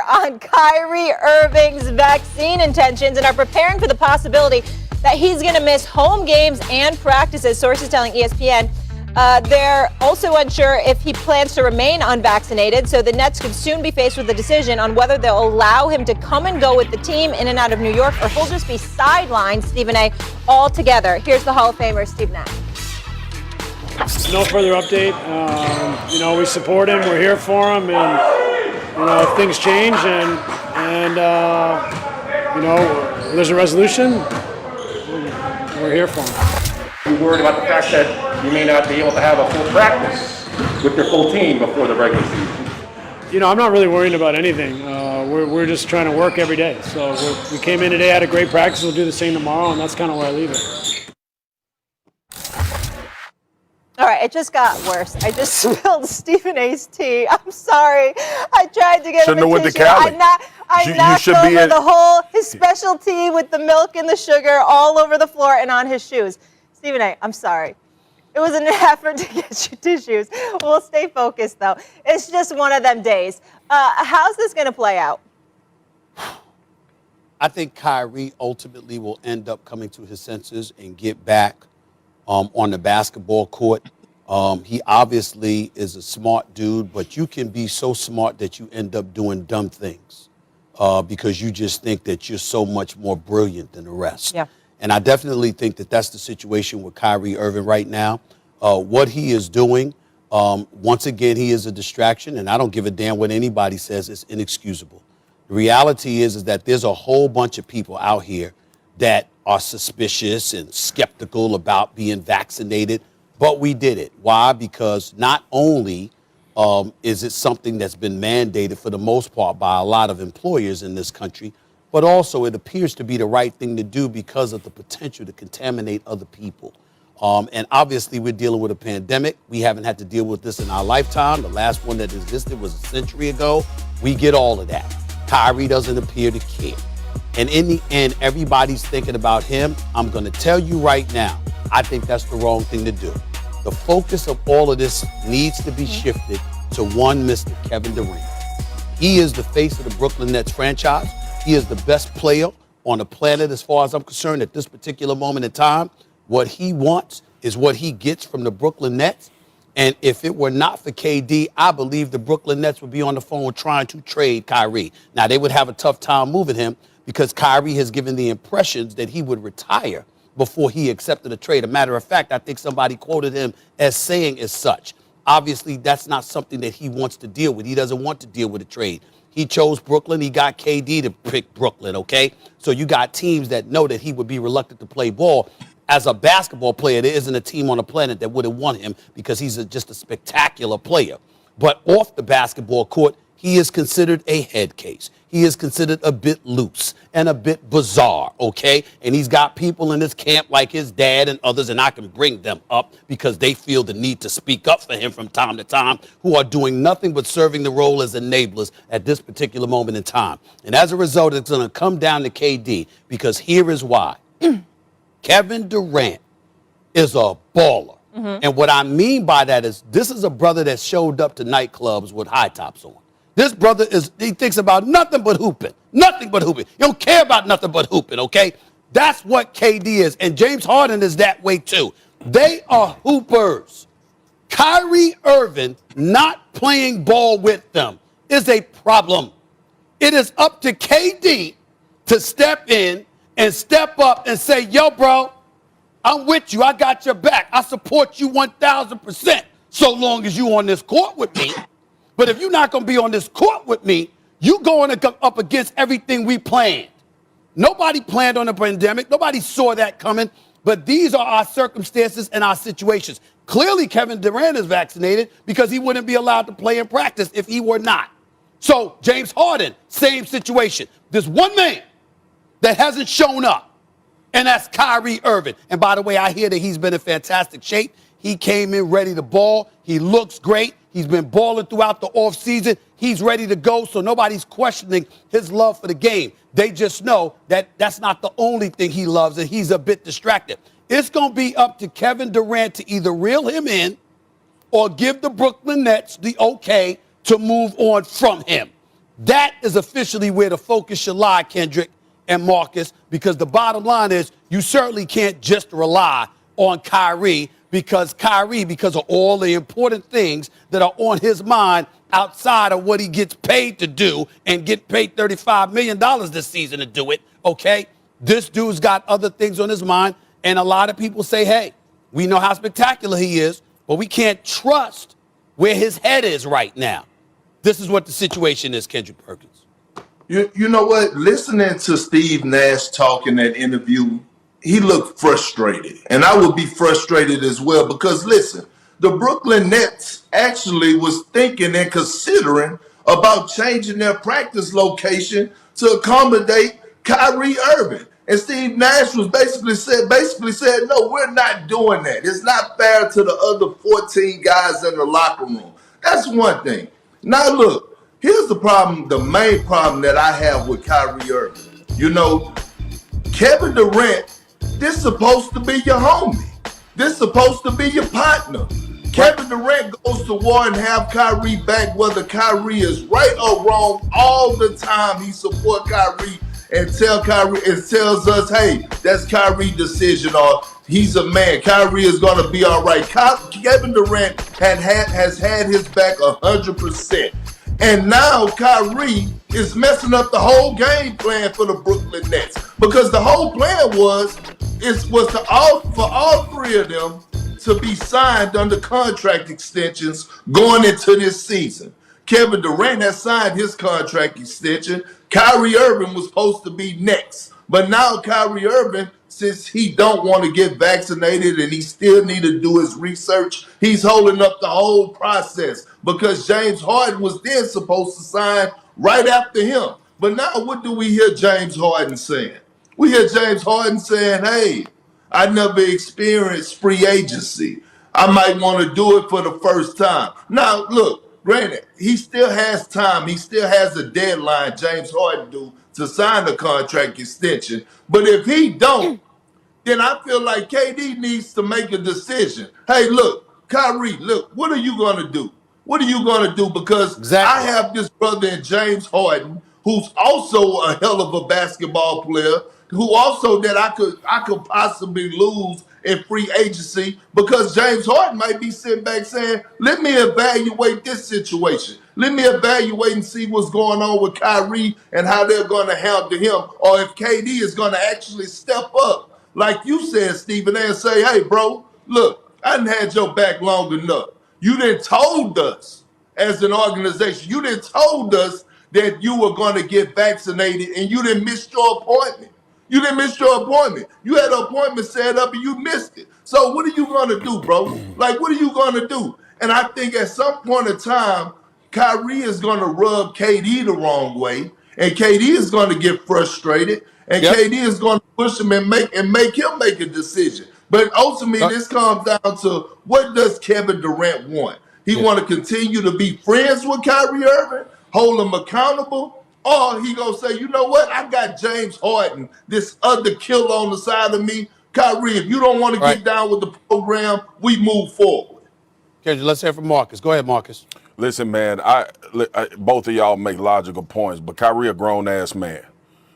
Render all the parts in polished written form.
on Kyrie Irving's vaccine intentions and are preparing for the possibility that he's going to miss home games and practices, sources telling ESPN. They're also unsure if he plans to remain unvaccinated, so the Nets could soon be faced with a decision on whether they'll allow him to come and go with the team in and out of New York, or if he'll just be sidelined, Stephen A., altogether. Here's the Hall of Famer, Stephen A. No further update. We support him. We're here for him, and if things change and there's a resolution, we're here for him. You worried about the fact that you may not be able to have a full practice with your full team before the regular season? I'm not really worrying about anything. We're just trying to work every day. So we came in today, had a great practice. We'll do the same tomorrow, and that's kind of where I leave it. All right, it just got worse. I just spilled Stephen A.'s tea. I'm sorry. I tried to get him a tissue. I knocked over the whole, his special tea with the milk and the sugar all over the floor and on his shoes. Stephen A., I'm sorry. It was an effort to get you tissues. We'll stay focused, though. It's just one of them days. How's this going to play out? I think Kyrie ultimately will end up coming to his senses and get back on the basketball court. He obviously is a smart dude, but you can be so smart that you end up doing dumb things because you just think that you're so much more brilliant than the rest. Yeah. And I definitely think that that's the situation with Kyrie Irving right now. What he is doing, once again, he is a distraction, and I don't give a damn what anybody says. It's inexcusable. The reality is that there's a whole bunch of people out here that are suspicious and skeptical about being vaccinated, but we did it. Why? Because not only is it something that's been mandated for the most part by a lot of employers in this country, but also it appears to be the right thing to do because of the potential to contaminate other people. And obviously we're dealing with a pandemic. We haven't had to deal with this in our lifetime. The last one that existed was a century ago. We get all of that. Kyrie doesn't appear to care. And in the end, everybody's thinking about him. I'm going to tell you right now, I think that's the wrong thing to do. The focus of all of this needs to be shifted to one Mr. Kevin Durant. He is the face of the Brooklyn Nets franchise. He is the best player on the planet as far as I'm concerned at this particular moment in time. What he wants is what he gets from the Brooklyn Nets. And if it were not for KD, I believe the Brooklyn Nets would be on the phone trying to trade Kyrie. Now, they would have a tough time moving him because Kyrie has given the impressions that he would retire before he accepted a trade. A matter of fact, I think somebody quoted him as saying as such. Obviously, that's not something that he wants to deal with. He doesn't want to deal with a trade. He chose Brooklyn. He got KD to pick Brooklyn, okay? So you got teams that know that he would be reluctant to play ball. As a basketball player, there isn't a team on the planet that wouldn't want him because he's just a spectacular player. But off the basketball court, he is considered a head case. He is considered a bit loose and a bit bizarre, okay? And he's got people in his camp like his dad and others, and I can bring them up because they feel the need to speak up for him from time to time, who are doing nothing but serving the role as enablers at this particular moment in time. And as a result, it's going to come down to KD because here is why. Kevin Durant is a baller. Mm-hmm. And what I mean by that is this is a brother that showed up to nightclubs with high tops on. This brother he thinks about nothing but hooping. Nothing but hooping. He don't care about nothing but hooping, okay? That's what KD is. And James Harden is that way too. They are hoopers. Kyrie Irving not playing ball with them is a problem. It is up to KD to step in and step up and say, yo, bro, I'm with you. I got your back. I support you 1,000% so long as you on this court with me. But if you're not going to be on this court with me, you going to come up against everything we planned. Nobody planned on the pandemic. Nobody saw that coming. But these are our circumstances and our situations. Clearly, Kevin Durant is vaccinated because he wouldn't be allowed to play in practice if he were not. So James Harden, same situation. There's one man that hasn't shown up, and that's Kyrie Irving. And by the way, I hear that he's been in fantastic shape. He came in ready to ball. He looks great. He's been balling throughout the offseason. He's ready to go, so nobody's questioning his love for the game. They just know that that's not the only thing he loves, and he's a bit distracted. It's going to be up to Kevin Durant to either reel him in or give the Brooklyn Nets the okay to move on from him. That is officially where the focus should lie, Kendrick and Marcus, because the bottom line is you certainly can't just rely on Kyrie because of all the important things that are on his mind outside of what he gets paid to do and get paid $35 million this season to do it, okay? This dude's got other things on his mind, and a lot of people say, hey, we know how spectacular he is, but we can't trust where his head is right now. This is what the situation is, Kendrick Perkins. You know what? Listening to Steve Nash talk in that interview, he looked frustrated. And I would be frustrated as well because, listen, the Brooklyn Nets actually was thinking and considering about changing their practice location to accommodate Kyrie Irving. And Steve Nash was basically said, no, we're not doing that. It's not fair to the other 14 guys in the locker room. That's one thing. Now, look, here's the problem, the main problem that I have with Kyrie Irving. You know, Kevin Durant, this is supposed to be your homie. This is supposed to be your partner. Kevin Durant goes to war and have Kyrie back, whether Kyrie is right or wrong. All the time he supports Kyrie and tells us, hey, that's Kyrie's decision, or he's a man. Kyrie is going to be all right. Kevin Durant has had his back 100%. And now Kyrie is messing up the whole game plan for the Brooklyn Nets. Because the whole plan was for all three of them to be signed under contract extensions going into this season. Kevin Durant has signed his contract extension. Kyrie Irving was supposed to be next. But now Kyrie Irving, since he don't want to get vaccinated and he still need to do his research, he's holding up the whole process because James Harden was then supposed to sign right after him. But now what do we hear James Harden saying? We hear James Harden saying, hey, I never experienced free agency. I might want to do it for the first time. Now, look, granted, he still has time. He still has a deadline, James Harden do, to sign the contract extension. But if he don't, then I feel like KD needs to make a decision. Hey, look, Kyrie, look, what are you going to do? What are you going to do? Because I have this brother in James Harden, who's also a hell of a basketball player, who also that I could possibly lose in free agency because James Harden might be sitting back saying, let me evaluate this situation. Let me evaluate and see what's going on with Kyrie and how they're going to handle him, or if KD is going to actually step up, like you said, Stephen, and say, hey, bro, look, I done had your back long enough. You done told us as an organization, you done told us that you were going to get vaccinated and you didn't miss your appointment. You didn't miss your appointment. You had an appointment set up and you missed it. So what are you going to do, bro? Like, what are you going to do? And I think at some point in time, Kyrie is going to rub KD the wrong way, and KD is going to get frustrated, and KD is going to push him and make him make a decision. But ultimately, this comes down to what does Kevin Durant want? He want to continue to be friends with Kyrie Irving, hold him accountable, or he gonna say, you know what? I got James Harden, this other killer on the side of me. Kyrie, if you don't want to get down with the program, we move forward. Kendrick, let's hear from Marcus. Go ahead, Marcus. Listen, man, I both of y'all make logical points, but Kyrie a grown-ass man,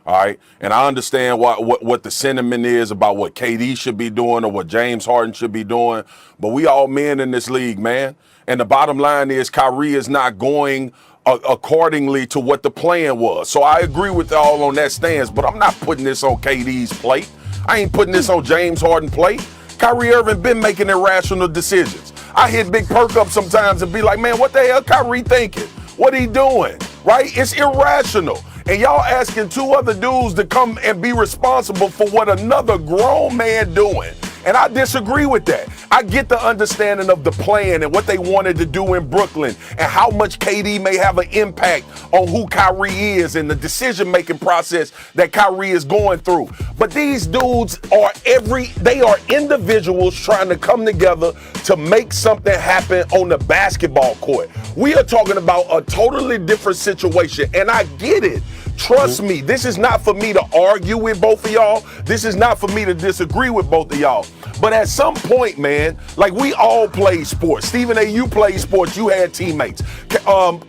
all right? And I understand what the sentiment is about what KD should be doing or what James Harden should be doing, but we all men in this league, man. And the bottom line is Kyrie is not going accordingly to what the plan was. So I agree with y'all on that stance, but I'm not putting this on KD's plate. I ain't putting this on James Harden's plate. Kyrie Irving been making irrational decisions. I hit Big Perk up sometimes and be like, man, what the hell Kyrie thinking? What he doing? Right? It's irrational. And y'all asking two other dudes to come and be responsible for what another grown man doing. And I disagree with that. I get the understanding of the plan and what they wanted to do in Brooklyn and how much KD may have an impact on who Kyrie is and the decision-making process that Kyrie is going through. But these dudes they are individuals trying to come together to make something happen on the basketball court. We are talking about a totally different situation, and I get it. Trust me, this is not for me to argue with both of y'all. This is not for me to disagree with both of y'all. But at some point, man, like we all play sports. Stephen A., you played sports, you had teammates.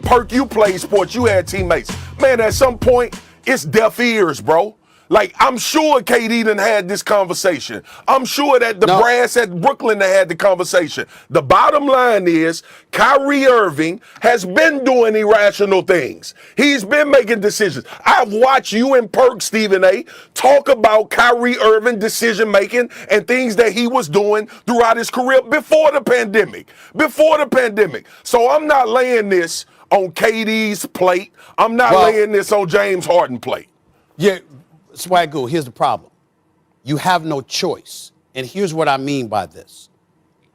Perk, you played sports, you had teammates. Man, at some point, it's deaf ears, bro. Like, I'm sure KD done had this conversation. I'm sure that the brass at Brooklyn done had the conversation. The bottom line is Kyrie Irving has been doing irrational things. He's been making decisions. I've watched you and Perk, Stephen A., talk about Kyrie Irving decision making and things that he was doing throughout his career before the pandemic. Before the pandemic. So I'm not laying this on KD's plate. I'm not laying this on James Harden's plate. Yeah, Swagoo, here's the problem. You have no choice. And here's what I mean by this.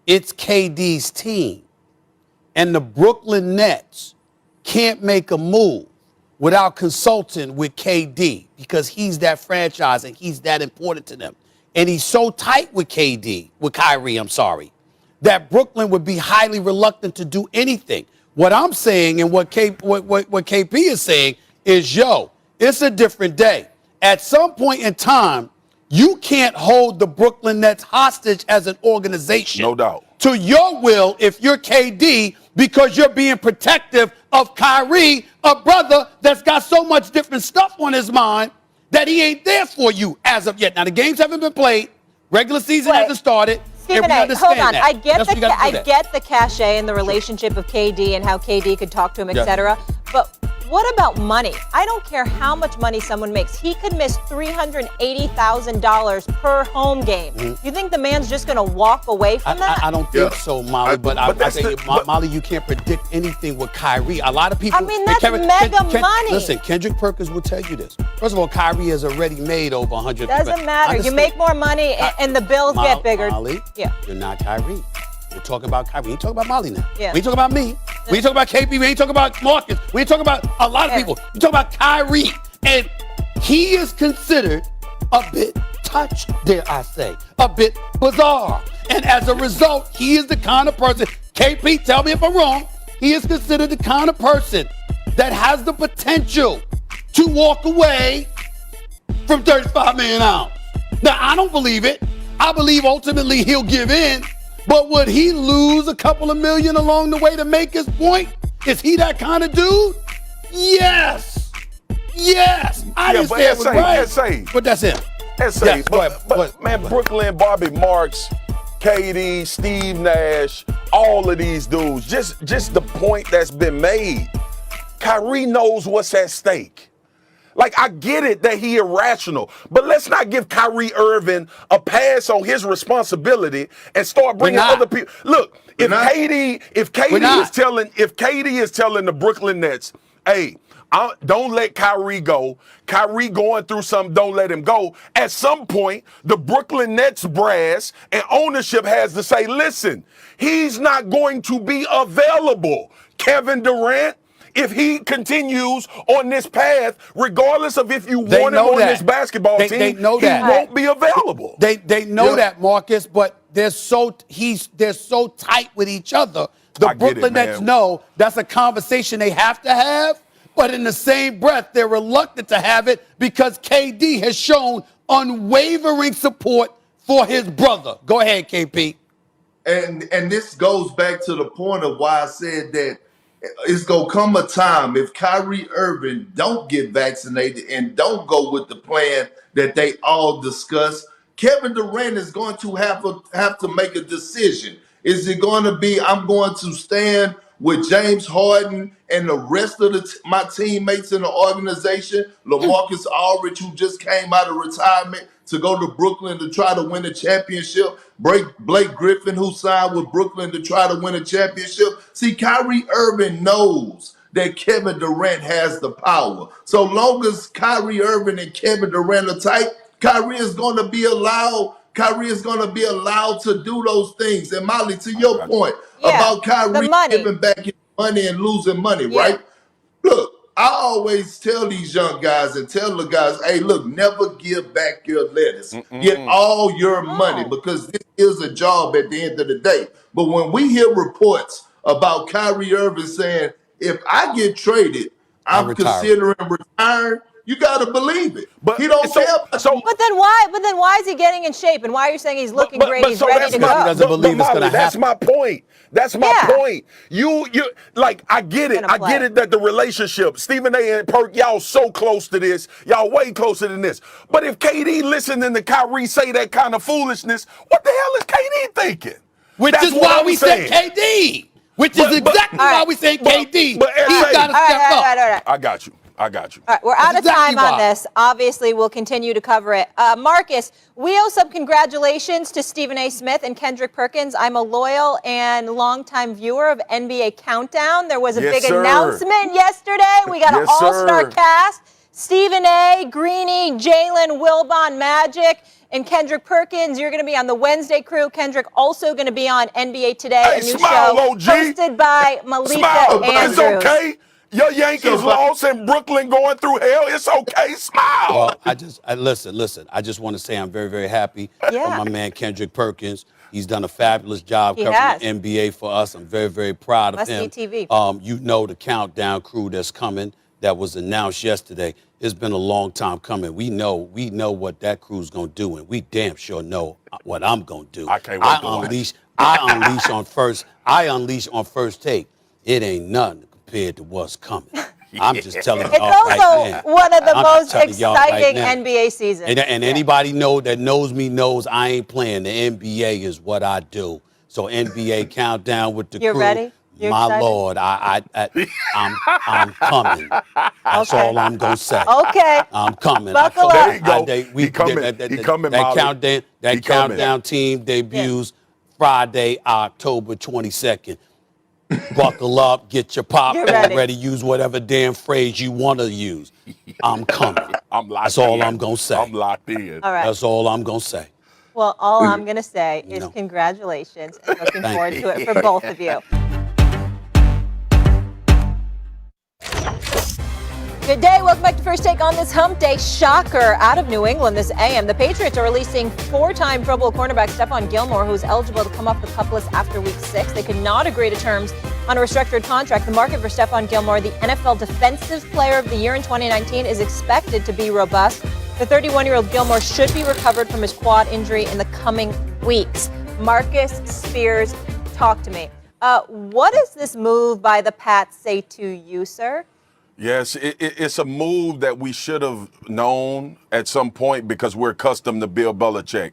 It's KD's team. And the Brooklyn Nets can't make a move without consulting with KD because he's that franchise and he's that important to them. And he's so tight with Kyrie, that Brooklyn would be highly reluctant to do anything. What I'm saying and what KP is saying is, it's a different day. At some point in time, you can't hold the Brooklyn Nets hostage as an organization. No doubt. To your will if you're KD because you're being protective of Kyrie, a brother that's got so much different stuff on his mind that he ain't there for you as of yet. Now, the games haven't been played. Regular season hasn't started. Stephen A., hold on. I get the cachet and the relationship of KD and how KD could talk to him, etc. But what about money? I don't care how much money someone makes. He could miss $380,000 per home game. You think the man's just going to walk away from that? I don't think so, Molly. But Molly, you can't predict anything with Kyrie. A lot of people. I mean, that's mega money. Listen, Kendrick Perkins will tell you this. First of all, Kyrie has already made over 100. Doesn't matter. You make more money and the bills get bigger. Molly, you're not Kyrie. You're talking about Kyrie. We ain't talking about Molly now. Yeah. We ain't talking about me. We ain't talking about KP. We ain't talking about Marcus. We ain't talking about a lot of people. We talking about Kyrie. And he is considered a bit touched, dare I say, a bit bizarre. And as a result, he is the kind of person, KP, tell me if I'm wrong, he is considered the kind of person that has the potential to walk away from $35 million. Now, I don't believe it. I believe ultimately he'll give in. But would he lose a couple of million along the way to make his point? Is he that kind of dude? Yes. I didn't say it was right. But that's him. Yes, but man, Brooklyn, Bobby Marks, KD, Steve Nash, all of these dudes, just the point that's been made. Kyrie knows what's at stake. Like, I get it that he irrational, but let's not give Kyrie Irving a pass on his responsibility and start bringing other people. Look, if KD is telling the Brooklyn Nets, hey, don't let Kyrie go. Kyrie going through something, don't let him go. At some point, the Brooklyn Nets brass and ownership has to say, listen, he's not going to be available. Kevin Durant, if he continues on this path, regardless of if you want him on this basketball team, he won't be available. They know that, Marcus, but they're so tight with each other. The Brooklyn Nets know that's a conversation they have to have, but in the same breath, they're reluctant to have it because KD has shown unwavering support for his brother. Go ahead, KP. And this goes back to the point of why I said that it's going to come a time if Kyrie Irving don't get vaccinated and don't go with the plan that they all discuss, Kevin Durant is going to have to make a decision. Is it going to be, I'm going to stand with James Harden and the rest of my teammates in the organization, LaMarcus Aldridge, who just came out of retirement to go to Brooklyn to try to win a championship, Blake Griffin, who signed with Brooklyn to try to win a championship. See, Kyrie Irving knows that Kevin Durant has the power. So long as Kyrie Irving and Kevin Durant are tight, Kyrie is going to be allowed to do those things. And Molly, to your point about Kyrie giving back his money and losing money, right? Look, I always tell these young guys and tell the guys, hey, look, never give back your lettuce. Get all your money because this is a job at the end of the day. But when we hear reports about Kyrie Irving saying, if I get traded, I'm considering retiring, You got to believe it. But He don't care about you. But then why is he getting in shape? And why are you saying he's looking great? He's so ready that's to my, go. doesn't believe it's gonna That's happen. my point. That's my Yeah. point. You like I get it. Gonna I play. get it that the relationship, Stephen A. and Perk, y'all so close to this. Y'all way closer than this. But if KD listening to Kyrie say that kind of foolishness, what the hell is KD thinking? Which That's is what why I'm we saying. said KD. Which But- is but- exactly All why right. we say KD. but He's SA got to All step up. right. I got you. I got you. All right, we're out That's of time exactly on why. this. Obviously, we'll continue to cover it. Marcus, we owe some congratulations to Stephen A. Smith and Kendrick Perkins. I'm a loyal and longtime viewer of NBA Countdown. There was a Yes, big sir. announcement yesterday. We got an Yes, all-star sir. cast. Stephen A., Greeny, Jalen, Wilbon, Magic, and Kendrick Perkins. You're going to be on the Wednesday crew. Kendrick also going to be on NBA Today, Hey, a new smile, show OG. hosted by Malika Smile. Andrews. It's okay. Your Yankees So- lost in Brooklyn going through hell. It's okay. Smile. Well, listen. I just want to say I'm very, very happy Yeah. for my man Kendrick Perkins. He's done a fabulous job He covering has. the NBA for us. I'm very, very proud of Must him. see TV. You know the countdown crew that's coming that was announced yesterday. It's been a long time coming. We know what that crew's gonna do, and we damn sure know what I'm gonna do. I can't wait to watch. I unleash on first take. It ain't nothing compared to what's coming. I'm just telling It's y'all also right now. one of the I'm most telling y'all right exciting now. NBA seasons. And anybody that knows me knows I ain't playing. The NBA is what I do. So NBA countdown with the You're crew. ready? You're My excited? Lord, I'm coming. That's Okay. all I'm gonna say. Okay. I'm coming. Buckle up. There you go. He coming. That He coming, That Molly. countdown. That He coming. countdown team debuts Friday, October 22nd. Buckle up, get your popcorn Get ready. ready, use whatever damn phrase you want to use. I'm coming. I'm locked That's all in. I'm gonna say. I'm locked in. All right. That's all I'm gonna say. Well, all I'm going to say is No. congratulations and looking Thank forward you. to it for both of you. Good day. Welcome back to First Take on this hump day. Shocker out of New England this AM. The Patriots are releasing four-time Pro Bowl cornerback Stephon Gilmore, who's eligible to come off the pup list after Week 6. They could not agree to terms on a restructured contract. The market for Stephon Gilmore, the NFL Defensive Player of the Year in 2019, is expected to be robust. The 31-year-old Gilmore should be recovered from his quad injury in the coming weeks. Marcus Spears, talk to me. What does this move by the Pats say to you, sir? Yes, it's a move that we should have known at some point because we're accustomed to Bill Belichick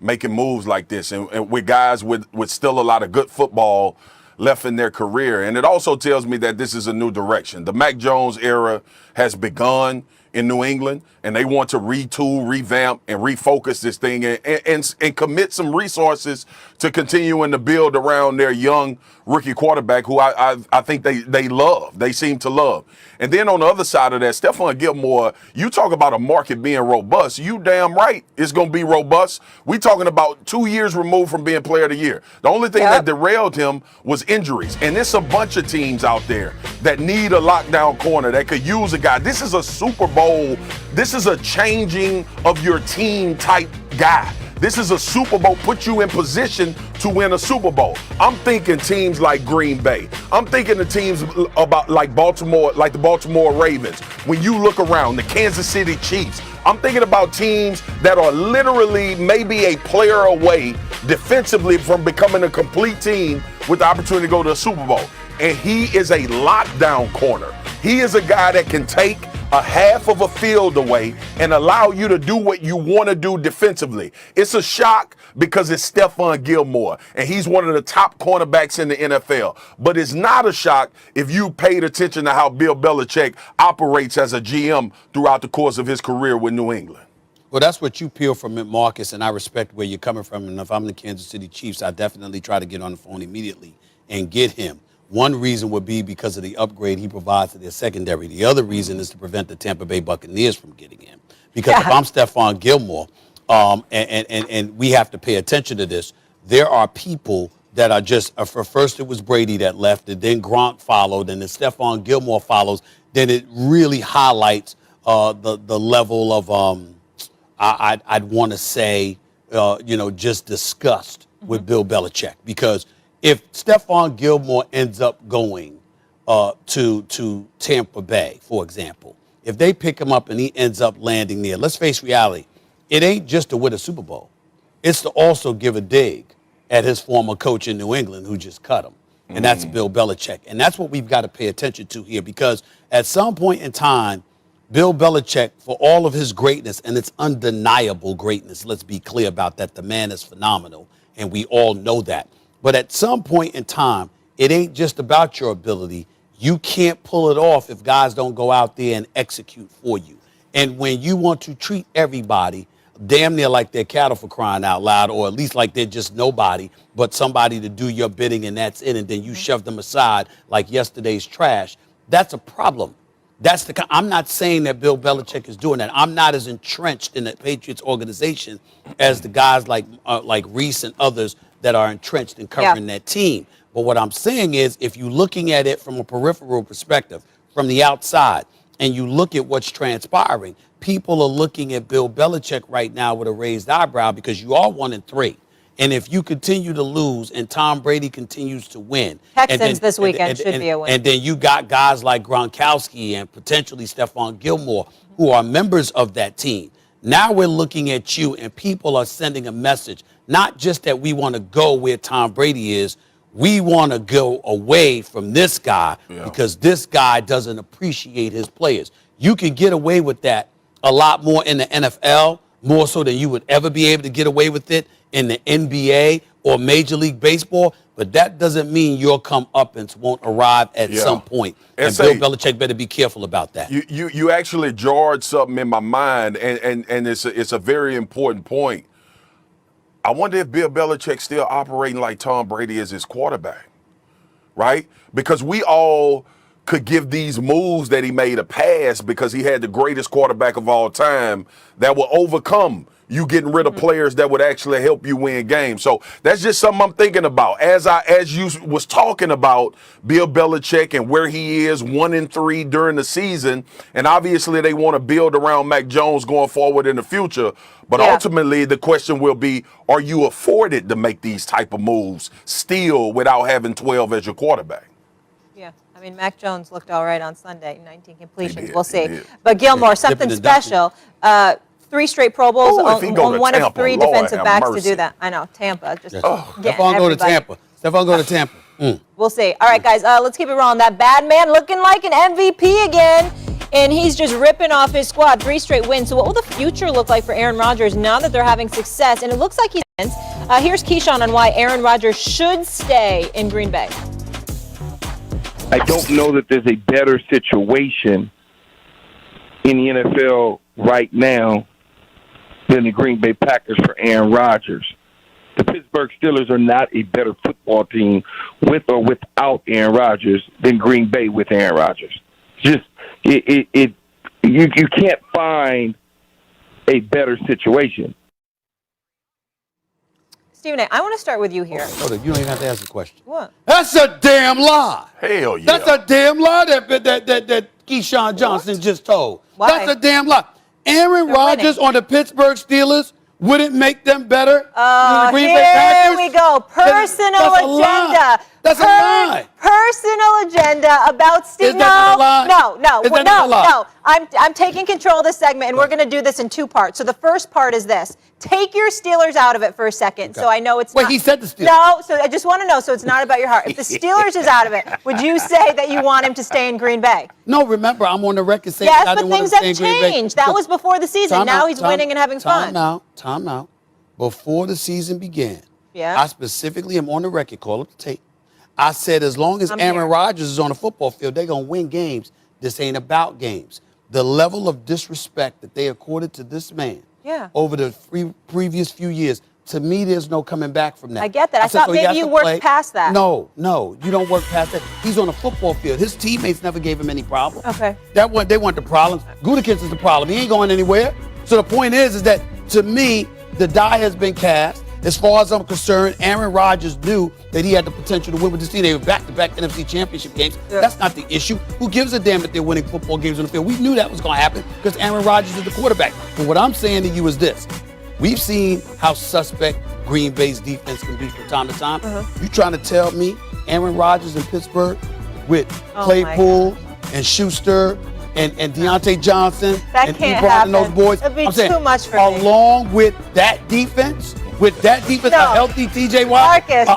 making moves like this, and with guys with still a lot of good football left in their career. And it also tells me that this is a new direction. The Mac Jones era has begun in New England, and they want to retool, revamp, and refocus this thing and commit some resources to continuing to build around their young rookie quarterback who I think they love. They seem to love. And then on the other side of that, Stephon Gilmore, you talk about a market being robust. You damn right it's going to be robust. We talking about 2 years removed from being player of the year. The only thing that derailed him was injuries. And there's a bunch of teams out there that need a lockdown corner that could use a guy. This is a Super Bowl. This is a changing of your team type guy. This is a Super Bowl, put you in position to win a Super Bowl. I'm thinking teams like Green Bay. I'm thinking the teams about like Baltimore, like the Baltimore Ravens. When you look around, the Kansas City Chiefs, I'm thinking about teams that are literally maybe a player away defensively from becoming a complete team with the opportunity to go to a Super Bowl. And he is a lockdown corner. He is a guy that can take a half of a field away and allow you to do what you want to do defensively. It's a shock because it's Stephon Gilmore, and he's one of the top cornerbacks in the NFL. But it's not a shock if you paid attention to how Bill Belichick operates as a GM throughout the course of his career with New England. Well, that's what you peel from it, Marcus, and I respect where you're coming from. And if I'm the Kansas City Chiefs, I definitely try to get on the phone immediately and get him. One reason would be because of the upgrade he provides to their secondary. The other reason is to prevent the Tampa Bay Buccaneers from getting him. Because if I'm Stephon Gilmore, and we have to pay attention to this, there are people that are just, for first it was Brady that left, and then Gronk followed, and then Stephon Gilmore follows, then it really highlights the level of, I'd want to say, just disgust with Bill Belichick. Because if Stephon Gilmore ends up going to Tampa Bay, for example, if they pick him up and he ends up landing there, let's face reality, it ain't just to win a Super Bowl. It's to also give a dig at his former coach in New England who just cut him. And that's Bill Belichick. And that's what we've got to pay attention to here, because at some point in time, Bill Belichick, for all of his greatness, and it's undeniable greatness, let's be clear about that. The man is phenomenal, and we all know that. But at some point in time, it ain't just about your ability. You can't pull it off if guys don't go out there and execute for you. And when you want to treat everybody damn near like they're cattle, for crying out loud, or at least like they're just nobody, but somebody to do your bidding and that's it, and then you shove them aside like yesterday's trash, that's a problem. I'm not saying that Bill Belichick is doing that. I'm not as entrenched in the Patriots organization as the guys like Reese and others that are entrenched in covering that team. But what I'm saying is, if you're looking at it from a peripheral perspective, from the outside, and you look at what's transpiring, people are looking at Bill Belichick right now with a raised eyebrow, because you are 1-3. And if you continue to lose and Tom Brady continues to win. Texans this weekend should be a win. And then you got guys like Gronkowski and potentially Stephon Gilmore, who are members of that team. Now we're looking at you, and people are sending a message, not just that we want to go where Tom Brady is. We want to go away from this guy because this guy doesn't appreciate his players. You can get away with that a lot more in the NFL, more so than you would ever be able to get away with it in the NBA or Major League Baseball, but that doesn't mean your comeuppance won't arrive at some point. And Bill Belichick better be careful about that. You actually jarred something in my mind, and it's a very important point. I wonder if Bill Belichick's still operating like Tom Brady is his quarterback, right? Because we all could give these moves that he made a pass because he had the greatest quarterback of all time that will overcome you getting rid of players that would actually help you win games. So that's just something I'm thinking about. As you was talking about Bill Belichick and where he is 1-3 during the season, and obviously they want to build around Mac Jones going forward in the future. But ultimately the question will be, are you afforded to make these type of moves still without having 12 as your quarterback? Yeah, I mean, Mac Jones looked all right on Sunday, 19 completions. We'll see. But Gilmore, something special. 3 straight Pro Bowls, on one of 3 defensive backs to do that. I know, Tampa. Stephon go to Tampa. Stephon go to Tampa. We'll see. All right, guys, let's keep it rolling. That bad man looking like an MVP again, and he's just ripping off his squad. 3 straight wins. So what will the future look like for Aaron Rodgers now that they're having success? And it looks like he's here's Keyshawn on why Aaron Rodgers should stay in Green Bay. I don't know that there's a better situation in the NFL right now than the Green Bay Packers for Aaron Rodgers. The Pittsburgh Steelers are not a better football team with or without Aaron Rodgers than Green Bay with Aaron Rodgers. Just you can't find a better situation. Stephen A., I want to start with you here. Hold on, you don't even have to ask a question. What? That's a damn lie. Hell yeah. That's a damn lie that Keyshawn Johnson just told. Why? That's a damn lie. Aaron Rodgers on the Pittsburgh Steelers wouldn't make them better than the Green Bay Packers? Here we go. Personal agenda. That's a lie. Personal agenda about Steve. Is that No. I'm taking control of this segment, and we're going to do this in 2 parts. So the first part is this. Take your Steelers out of it for a second, so I know it's not. Wait, he said the Steelers. No, so I just want to know, so it's not about your heart. If the Steelers is out of it, would you say that you want him to stay in Green Bay? No, remember, I'm on the record saying yes, I but didn't want things him to have stay in Green Bay. changed. That was before the season. Now he's winning and having fun. Time out. Before the season began, I specifically am on the record, call up the tape. I said as long as Aaron Rodgers is on the football field, they're going to win games. This ain't about games. The level of disrespect that they accorded to this man over the previous few years, to me, there's no coming back from that. I get that. I thought maybe you worked past that. No, you don't work past that. He's on a football field. His teammates never gave him any problems. Okay. They weren't the problems. Gutekunst is the problem. He ain't going anywhere. So the point is that, to me, the die has been cast. As far as I'm concerned, Aaron Rodgers knew that he had the potential to win with this team. They were back-to-back NFC Championship games. Yeah. That's not the issue. Who gives a damn if they're winning football games on the field? We knew that was going to happen because Aaron Rodgers is the quarterback. But what I'm saying to you is this. We've seen how suspect Green Bay's defense can be from time to time. You trying to tell me Aaron Rodgers in Pittsburgh with Claypool and Schuster and Deontay Johnson That and can't Ebron and those happen. boys. It'd be I'm saying, too much for me. along with that defense, No. a healthy TJ Watt, Marcus. a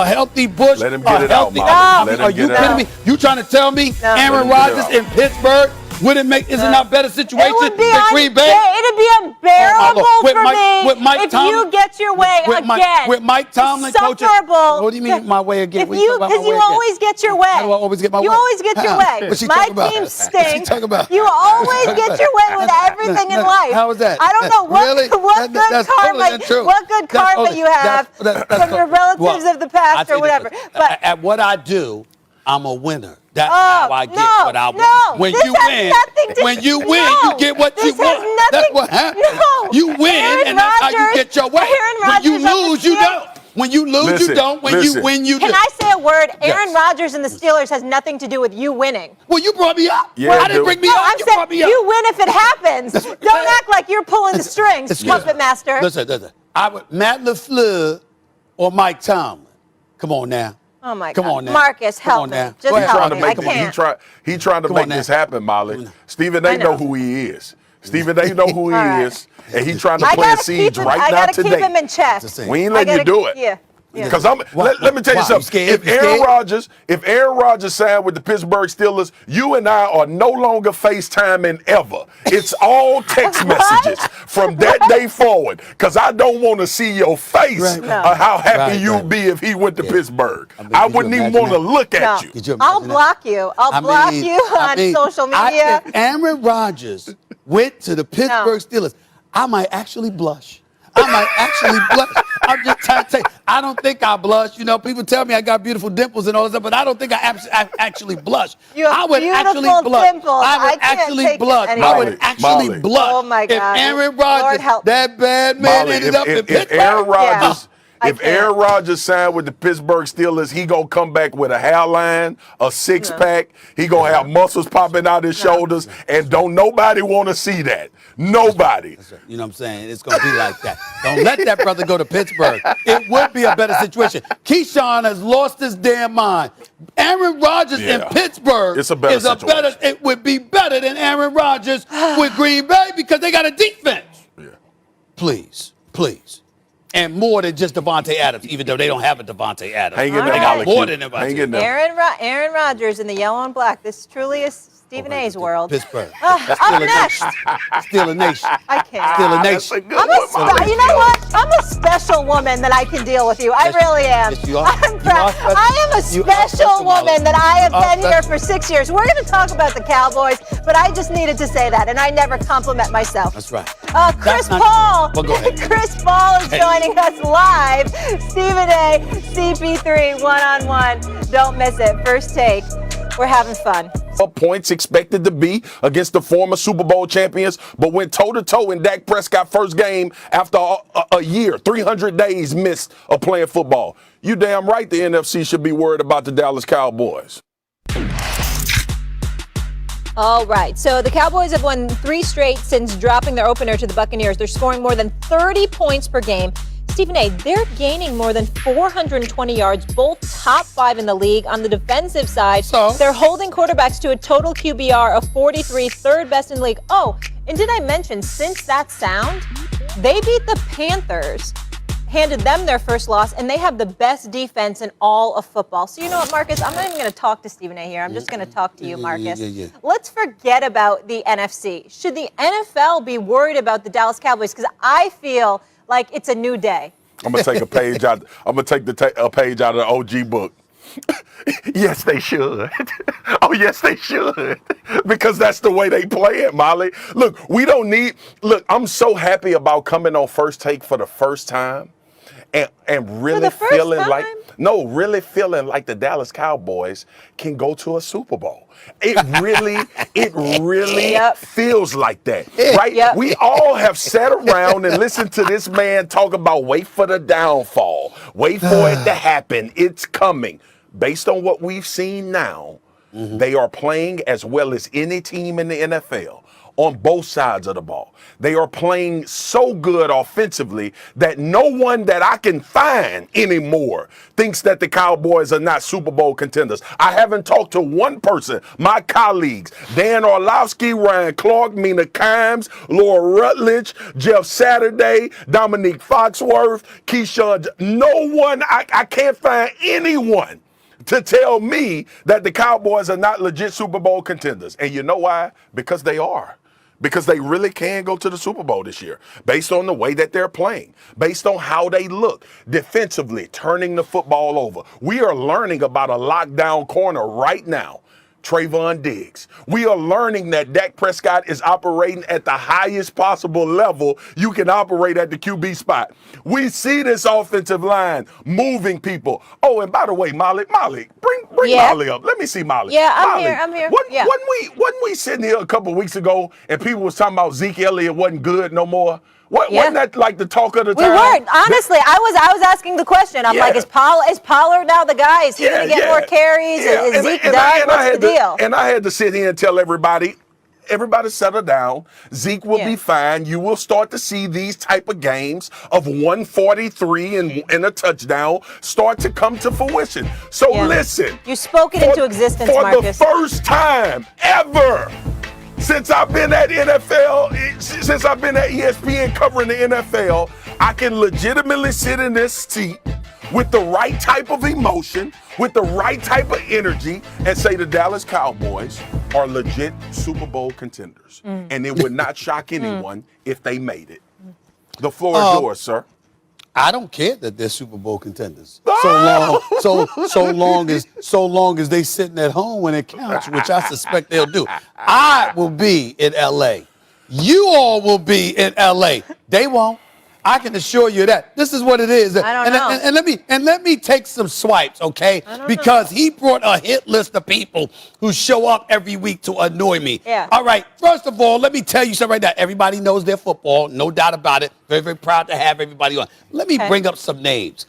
healthy Bush, Let him get it out, healthy. Molly. Let him Are get you it kidding out. me? You trying to tell me No. Let Aaron him get it Rodgers out. in Pittsburgh wouldn't make? Isn't that a better situation It would be than Green Bay? It'd be unbearable With for me with Mike if Tomlin, you get your way again. with Mike Tomlin coaching. Insufferable. What do you mean my way again? If What are you talking about because my you way again? always get your way. How do I always get my way? You always get your How? way. What's she My talking about? team What's she stinks. talking about? You always get your way with everything in life. How is that? I don't know what Really? what good That's karma totally untrue. what good That's karma totally- you have that's from your relatives of the past or whatever. But at what I do, I'm a winner. That's Oh, how I get no, what I want. no, When this you has win, nothing to- when you win, no, you get what you this has want. That's nothing- what happens. no. You win, Aaron and that's how you Rodgers- get your way. Aaron When you Rodgers on the lose, you Steelers- don't. When you lose, Listen, you don't. When listen. you win, you do. can I say a word? Aaron Yes. Rodgers and the Steelers has nothing to do with you winning. Well, you brought me up. Yeah, I dude. didn't bring me No, up. I'm You saying brought me up. you win if it happens. what- Don't act like you're pulling the strings, Excuse me. puppet master. Listen. I would Matt LaFleur or Mike Tomlin. Come on now. Oh my Come God. on now. Marcus, Come help on me. now. Just Go ahead. help Trying to me. make I can't. he trying to Come make on now. this happen, Molly. Stephen I A. know know. who he is. Stephen A. know who he All right. is, and he trying to I plant gotta keep seeds him. right I now gotta keep today. him in check. Just saying. We ain't I letting you gotta- do it. Yeah. Because Why? let me tell you Why? You something. scared? If You Aaron scared? Rodgers signed with the Pittsburgh Steelers, you and I are no longer FaceTiming ever. It's all text messages from that day forward. Because I don't want to see your face Right. No. of how happy Right, you'd right. be if he went to Pittsburgh. I mean, I could you wouldn't even imagine want to that? look at No. you. Could you I'll imagine that? block you. I'll block you on social media. If Aaron Rodgers went to the Pittsburgh Steelers, I might actually blush. I'm just trying to tell you, I don't think I blush. You know, people tell me I got beautiful dimples and all that stuff, but I don't think I actually blush. You have I would actually beautiful blush. dimples. I I would can't actually take it blush. I anymore. would actually Molly. blush. Oh, my God. If Aaron Lord Rodgers, help me. that bad man, Molly, ended up in if Pittsburgh. Aaron Rodgers, I if can't. Aaron Rodgers signed with the Pittsburgh Steelers, he gonna come back with a hairline, a six pack. He gonna have muscles popping out his shoulders, and don't nobody want to see that. Nobody. You know what I'm saying? It's going to be like that. Don't let that brother go to Pittsburgh. It would be a better situation. Keyshawn has lost his damn mind. Aaron Rodgers in Yeah. Pittsburgh It's a better situation. it would be better than Aaron Rodgers with Green Bay because they got a defense. Yeah. Please. And more than just Devontae Adams, even though they don't have a Devontae Adams. Hang in All there, right. Molly. More Q. than Hang in Devontae. there. Aaron Rodgers in the yellow and black. This truly is Stephen A's world. Pittsburgh. Up next. Still a nation. I can't. Still a That's a nation. good I'm one. you know what? I'm a special woman that I can deal with you. I Yes, really am. yes, you are. I'm You proud. are special. I am a You are special special, Molly. woman that I have You are been here special. for 6 years. We're going to talk about the Cowboys, but I just needed to say that, and I never compliment myself. That's right. Chris That's not Paul. true. Well, go ahead. Chris Paul is Hey. joining us live. Stephen A, CP3, one-on-one. Don't miss it. First take. We're having fun. Points expected to be against the former Super Bowl champions, but went toe-to-toe in Dak Prescott's first game after a year, 300 days missed of playing football. You damn right the NFC should be worried about the Dallas Cowboys. All right. So the Cowboys have won 3 straight since dropping their opener to the Buccaneers. They're scoring more than 30 points per game. Stephen A, they're gaining more than 420 yards, both top 5 in the league. On the defensive side, So? they're holding quarterbacks to a total QBR of 43, third best in the league. Oh, and did I mention, since that sound, they beat the Panthers, handed them their first loss, and they have the best defense in all of football. So you know what, Marcus? I'm not even going to talk to Stephen A here. I'm just going to talk to you, Marcus. Yeah. Let's forget about the NFC. Should the NFL be worried about the Dallas Cowboys? Because I feel like it's a new day. I'm gonna take a page out. I'm gonna take a page out of the OG book. Yes, they should. Oh, yes, they should. Because that's the way they play it, Molly. Look, I'm so happy about coming on First Take for the first time and really the first feeling time? really feeling like the Dallas Cowboys can go to a Super Bowl. It really Yep. feels like that, right? Yep. We all have sat around and listened to this man talk about wait for the downfall, wait for it to happen, it's coming. Based on what we've seen now, they are playing as well as any team in the NFL. on both sides of the ball. They are playing so good offensively that no one that I can find anymore thinks that the Cowboys are not Super Bowl contenders. I haven't talked to one person, my colleagues, Dan Orlovsky, Ryan Clark, Mina Kimes, Laura Rutledge, Jeff Saturday, Dominique Foxworth, Keyshawn. No one, I can't find anyone to tell me that the Cowboys are not legit Super Bowl contenders. And you know why? Because they are. Because they really can go to the Super Bowl this year based on the way that they're playing, based on how they look defensively, turning the football over. We are learning about a lockdown corner right now, Trayvon Diggs. We are learning that Dak Prescott is operating at the highest possible level you can operate at the QB spot. We see this offensive line moving people. Oh, and by the way, Molly, bring Molly up. Let me see Molly. Yeah, Molly, I'm here. Yeah. Wasn't we sitting here a couple of weeks ago and people was talking about Zeke Elliott wasn't good no more? Yeah. Wasn't that like the talk of the We town? weren't. Honestly, I was asking the question. I'm like, is Pollard now the guy? Is he going to get more carries? Is Zeke done? What's the deal? And I had to sit here and tell everybody settle down. Zeke will be fine. You will start to see these type of games of 143 and a touchdown start to come to fruition. So listen. You spoke it into existence, Marcus. For the first time ever since I've been at NFL, since I've been at ESPN covering the NFL, I can legitimately sit in this seat with the right type of emotion, with the right type of energy, and say the Dallas Cowboys are legit Super Bowl contenders. And it would not shock anyone if they made it. The floor is yours, sir. I don't care that they're Super Bowl contenders. So long as they sitting at home when it counts, which I suspect they'll do. I will be in LA. You all will be in LA. They won't. I can assure you that. This is what it is. I don't know. And let me take some swipes, okay? Because he brought a hit list of people who show up every week to annoy me. Yeah. All right. First of all, let me tell you something right now. Everybody knows their football, no doubt about it. Very, very proud to have everybody on. Let me bring up some names.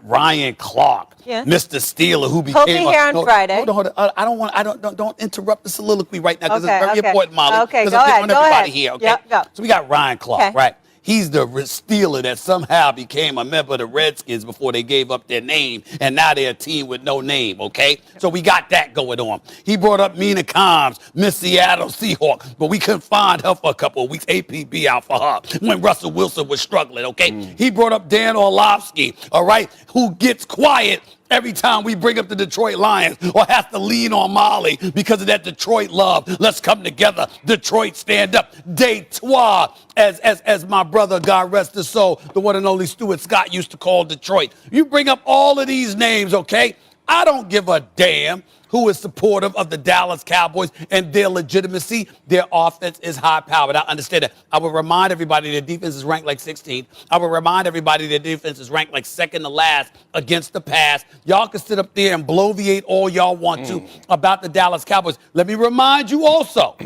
Ryan Clark, Mr. Steeler, who became He'll be here on Friday. Hold on. Don't interrupt the soliloquy right now because it's very important, Molly. Okay, because go I'm ahead. getting everybody here. Okay. Go. So we got Ryan Clark, right? He's the Steeler that somehow became a member of the Redskins before they gave up their name, and now they're a team with no name, okay? So we got that going on. He brought up Mina Kimes, Miss Seattle Seahawk, but we couldn't find her for a couple of weeks. APB out for her when Russell Wilson was struggling, okay? He brought up Dan Orlovsky, all right, who gets quiet every time we bring up the Detroit Lions or has to lean on Molly because of that Detroit love. Let's come together. Detroit, stand up. Detroit, as my brother, God rest his soul, the one and only Stuart Scott used to call Detroit. You bring up all of these names, okay? I don't give a damn who is supportive of the Dallas Cowboys and their legitimacy. Their offense is high-powered. I understand that. I will remind everybody their defense is ranked like 16th. I will remind everybody their defense is ranked like second to last against the pass. Y'all can sit up there and bloviate all y'all want to about the Dallas Cowboys. Let me remind you also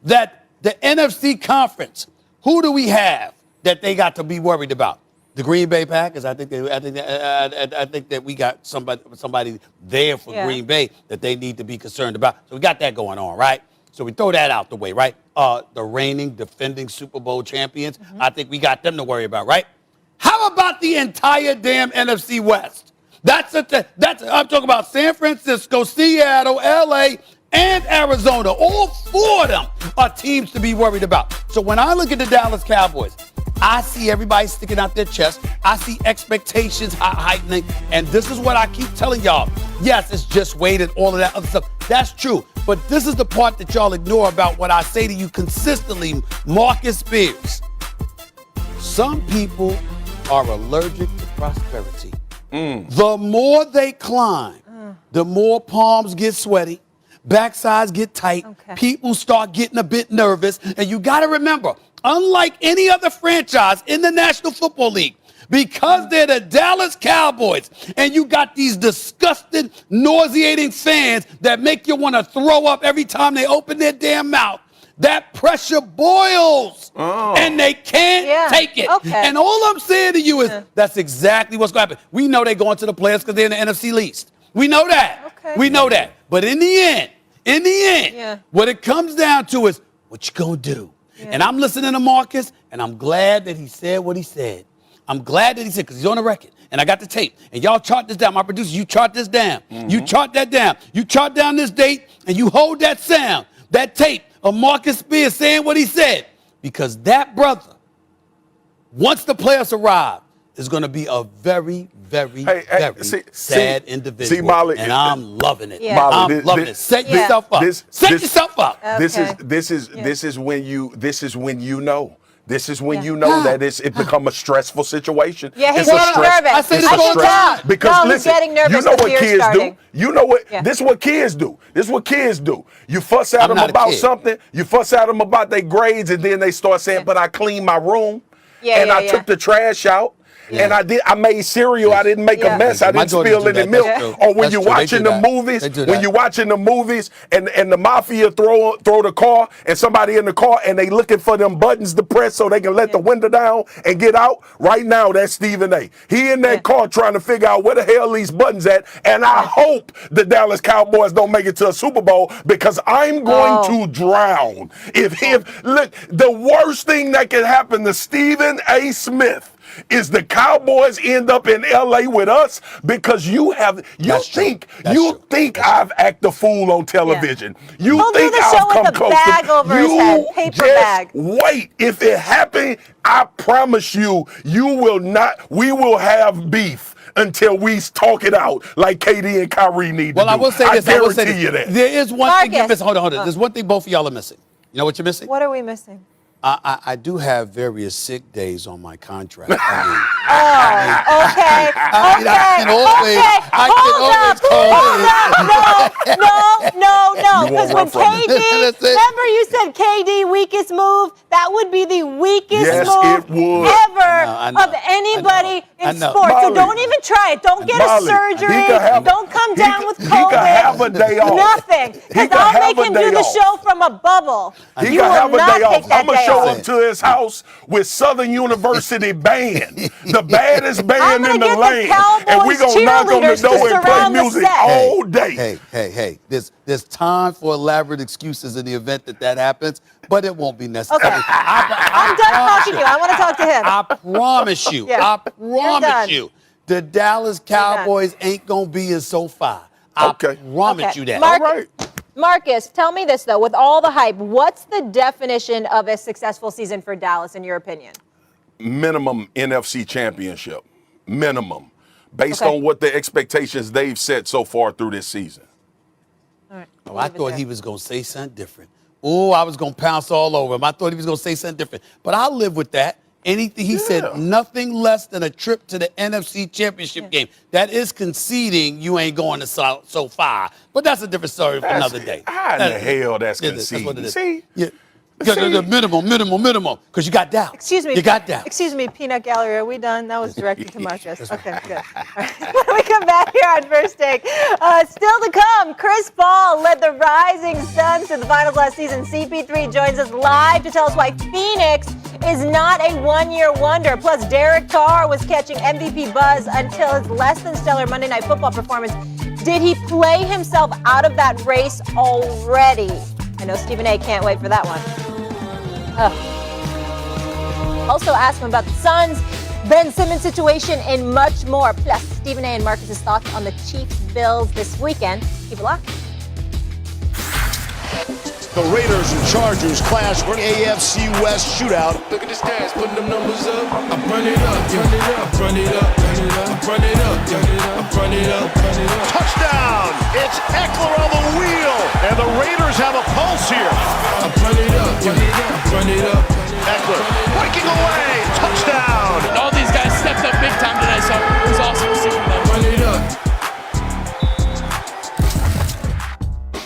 that the NFC conference, who do we have that they got to be worried about? The Green Bay Packers. I think that we got somebody there for Green Bay that they need to be concerned about. So we got that going on, right? So we throw that out the way, right? The reigning, defending Super Bowl champions. I think we got them to worry about, right? How about the entire damn NFC West? I'm talking about San Francisco, Seattle, LA, and Arizona. All four of them are teams to be worried about. So when I look at the Dallas Cowboys, I see everybody sticking out their chest. I see expectations heightening. And this is what I keep telling y'all. Yes, it's just Wade and all of that other stuff. That's true. But this is the part that y'all ignore about what I say to you consistently, Marcus Spears. Some people are allergic to prosperity. The more they climb, the more palms get sweaty, backsides get tight, people start getting a bit nervous. And you got to remember, unlike any other franchise in the National Football League, because they're the Dallas Cowboys, and you got these disgusting, nauseating fans that make you want to throw up every time they open their damn mouth, that pressure boils, and they can't take it. And all I'm saying to you is that's exactly what's going to happen. We know they're going to the playoffs because they're in the NFC least. We know that. We know that. But in the end, what it comes down to is, what you gonna do? Yeah. And I'm listening to Marcus, and I'm glad that he said what he said. I'm glad that he said, because he's on the record, and I got the tape. And y'all chart this down. My producer, you chart this down. Mm-hmm. You chart that down. You chart down this date, and you hold that sound, that tape of Marcus Spears saying what he said. Because that brother, once the players arrive, is going to be a very, very, sad individual. See, Molly, and I'm loving it. Yeah. Molly, I'm loving it. Set yourself up. Set yourself up. Okay. This is when you know. This is when you know that it become a stressful situation. Yeah, he's getting nervous. I say this all the time. Because listen, he's getting nervous. You know what kids do? You know what? Yeah. This is what kids do. This is what kids do. You fuss at them about something. You fuss at them about their grades, and then they start saying, "But I cleaned my room, and I took the trash out." Yeah. And I made cereal. I didn't make a mess. I didn't spill any milk. Or when you're watching the movies, and the mafia throw the car, and somebody in the car, and they looking for them buttons to press so they can let the window down and get out. Right now, that's Stephen A. He in that car trying to figure out where the hell these buttons at. And I hope the Dallas Cowboys don't make it to a Super Bowl, because I'm going to drown. If look, the worst thing that can happen to Stephen A. Smith is the Cowboys end up in LA with us, because you think I've acted a fool on television. Yeah. You think I've come close bag over his head, paper bag. Wait, if it happened, I promise you, we will have beef until we talk it out like KD and Kyrie need to do. Well, I will say this. I guarantee you that. There is one thing you're missing. Hold on. There's one thing both of y'all are missing. You know what you're missing? What are we missing? I do have various sick days on my contract. Okay. I can always call in. No. Because when KD, remember you said KD weakest move? That would be the weakest move ever of anybody in sports. Molly, so don't even try it. Don't get a surgery. Don't come down with COVID. He can have a day off. Nothing. Because I'll make him do the show from a bubble. He can have a day off. I'm going to show up to his house with Southern University band, the baddest band in the land, and we're going to knock on the door and play music all day. Hey. There's time for elaborate excuses in the event that happens, but it won't be necessary. Okay. I'm done talking to you. I want to talk to him. I promise you. I promise you. The Dallas Cowboys ain't going to be in SoFi. I promise you that. All right. Marcus, tell me this, though. With all the hype, what's the definition of a successful season for Dallas, in your opinion? Minimum NFC championship. Minimum. Based on what the expectations they've set so far through this season. All right. Oh, I thought he was going to say something different. Oh, I was going to pounce all over him. I thought he was going to say something different. But I'll live with that. Anything he said, nothing less than a trip to the NFC Championship game. That is conceding you ain't going to SoFi. But that's a different story for another day. How in the hell that's conceding? That's what it is. See? Yeah. The minimum. Because you got Dallas. Excuse me. You got Dallas. Excuse me, Peanut Gallery. Are we done? That was directed to Marcus. Okay, good. All right. When we come back here on First Take, still to come, Chris Paul led the Rising Suns to the finals last season. CP3 joins us live to tell us why Phoenix is not a one-year wonder. Plus, Derek Carr was catching MVP buzz until his less-than-stellar Monday Night Football performance. Did he play himself out of that race already? I know Stephen A. can't wait for that one. Also ask him about the Suns, Ben Simmons situation, and much more. Plus, Stephen A. and Marcus's thoughts on the Chiefs-Bills this weekend. Keep it locked. The Raiders and Chargers clash for an AFC West shootout. Look at the stats, putting them numbers up. I run it up, turn it up, run it up, turn it up, run it up, turn it up, run it up, run it up. Touchdown! It's Eckler on the wheel, and the Raiders have a pulse here. I run it up, run it up, run it up. Eckler breaking away, touchdown! All these guys stepped up big time today, so it was awesome to see them. Run it up.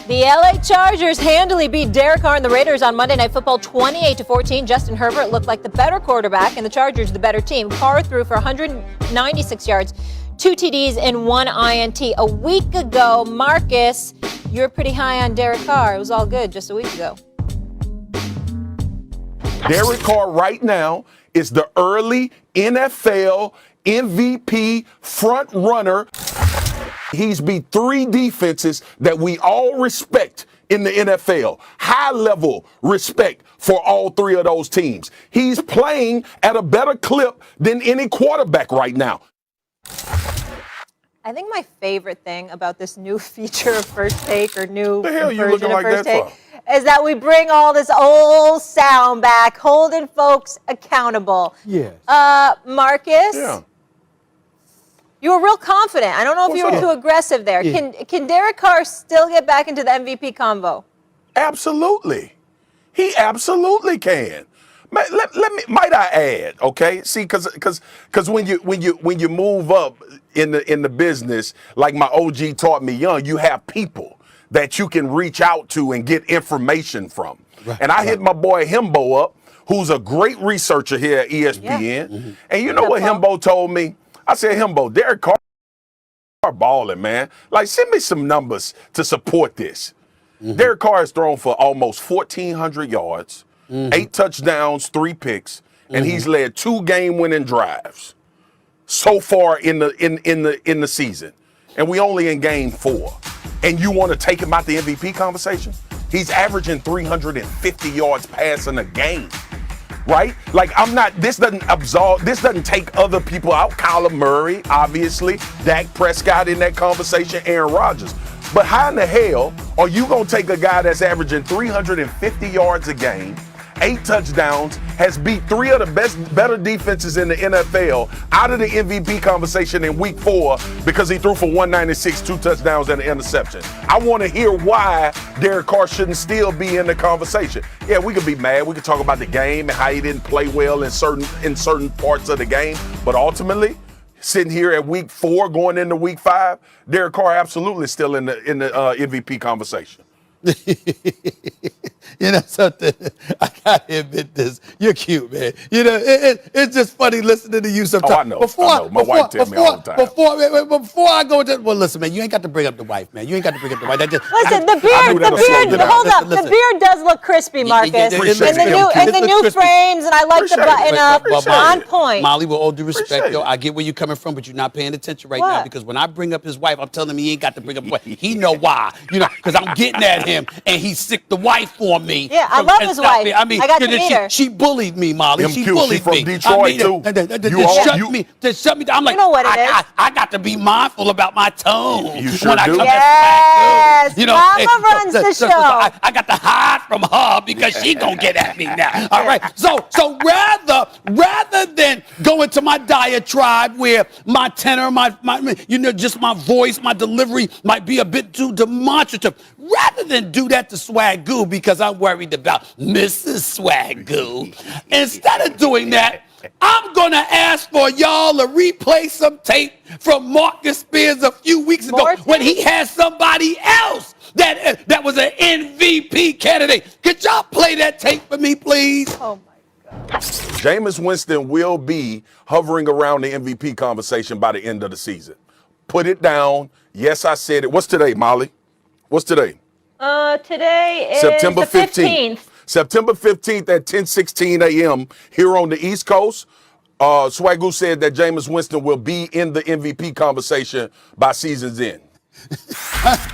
The LA Chargers handily beat Derek Carr and the Raiders on Monday Night Football 28-14. Justin Herbert looked like the better quarterback and the Chargers the better team. Carr threw for 196 yards, 2 TDs, and 1 INT. A week ago, Marcus, you were pretty high on Derek Carr. It was all good just a week ago. Derek Carr right now is the early NFL MVP front runner. He's beat 3 defenses that we all respect in the NFL. High level respect for all three of those teams. He's playing at a better clip than any quarterback right now. I think my favorite thing about this new feature of First Take or new The hell you version looking of like First that Take for? is that we bring all this old sound back, holding folks accountable. Yes. Marcus, Yeah. you were real confident. I don't know if you were What's too up? aggressive there. Yeah. Can Derek Carr still get back into the MVP convo? Absolutely. He absolutely can. Might I add, okay? See, because when you move up in the business, like my OG taught me young, you have people that you can reach out to and get information from. Right, and I hit right. my boy Himbo up, who's a great researcher here at ESPN. Yeah. Mm-hmm. And you know what Himbo told me? I said, Himbo, Derek Carr balling, man. Like, send me some numbers to support this. Derek Carr has thrown for almost 1,400 yards, 8 touchdowns, 3 picks, and he's led 2 game-winning drives so far in the season. And we only in game 4. And you want to take him out the MVP conversation? He's averaging 350 yards passing a game. Right? Like, this doesn't take other people out. Kyler Murray, obviously, Dak Prescott in that conversation, Aaron Rodgers. But how in the hell are you going to take a guy that's averaging 350 yards a game, 8 touchdowns, has beat 3 of the better defenses in the NFL out of the MVP conversation in week 4 because he threw for 196, 2 touchdowns and an interception? I want to hear why Derek Carr shouldn't still be in the conversation. Yeah, we could be mad. We could talk about the game and how he didn't play well in certain parts of the game. But ultimately, sitting here at week 4, going into week 5, Derek Carr absolutely still in the MVP conversation. You know something? I gotta admit this. You're cute, man. You know, it's just funny listening to you sometimes. Oh, I know. My wife tells me all the time. Before I go into, well, listen, man, you ain't got to bring up the wife, man. You ain't got to bring up the wife. Listen, the beard does look crispy, Marcus. In the new frames, and I like the button up. On point. Molly, with all due respect, I get where you're coming from, but you're not paying attention right now because when I bring up his wife, I'm telling him he ain't got to bring up the wife. He know why, because I'm getting at him, and he sicked the wife for me. Yeah, I love his wife. I mean, I got to meet her. She bullied me, Molly. She bullied from me. Detroit, too. To shut me down. I'm like, you know what it is. I got to be mindful about my tone. You sure when I do. come Yes, to Mama runs the show. I got to hide from her because she gonna get at me now. All right. So rather than go into my diatribe where my tenor, just my voice, my delivery might be a bit too demonstrative, rather than do that to Swagoo because I'm worried about Mrs. Swagoo, instead of doing that, I'm going to ask for y'all to replay some tape from Marcus Spears a few weeks ago when he had somebody else that was an MVP candidate. Could y'all play that tape for me, please? Oh, my God. Jameis Winston will be hovering around the MVP conversation by the end of the season. Put it down. Yes, I said it. What's today, Molly? What's today? Today is September the 15th. September 15th at 10:16 a.m. here on the East Coast. Swagoo said that Jameis Winston will be in the MVP conversation by season's end.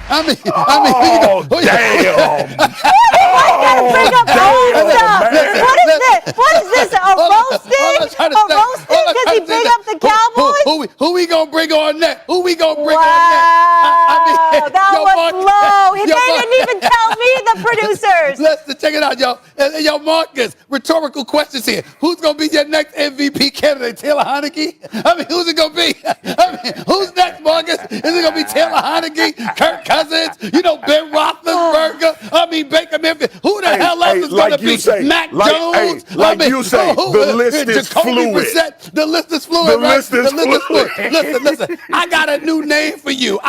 I mean, damn! What is this? A roasting? Because he bring up the Cowboys? Who we gonna bring on next? Who we gonna bring on next? That was low. They didn't even tell me, the producers. Let's check it out, y'all. Yo, Marcus, rhetorical questions here. Who's gonna be your next MVP candidate? Taylor Heineke? I mean, who's it gonna be? Who's next, Marcus? Is it gonna be Taylor Heineke, Kirk Cousins, Ben Roethlisberger, Baker Mayfield? Who the hell else is going to be? Mac Jones? The list is fluid. The list is fluid, Listen, I got a new name for you.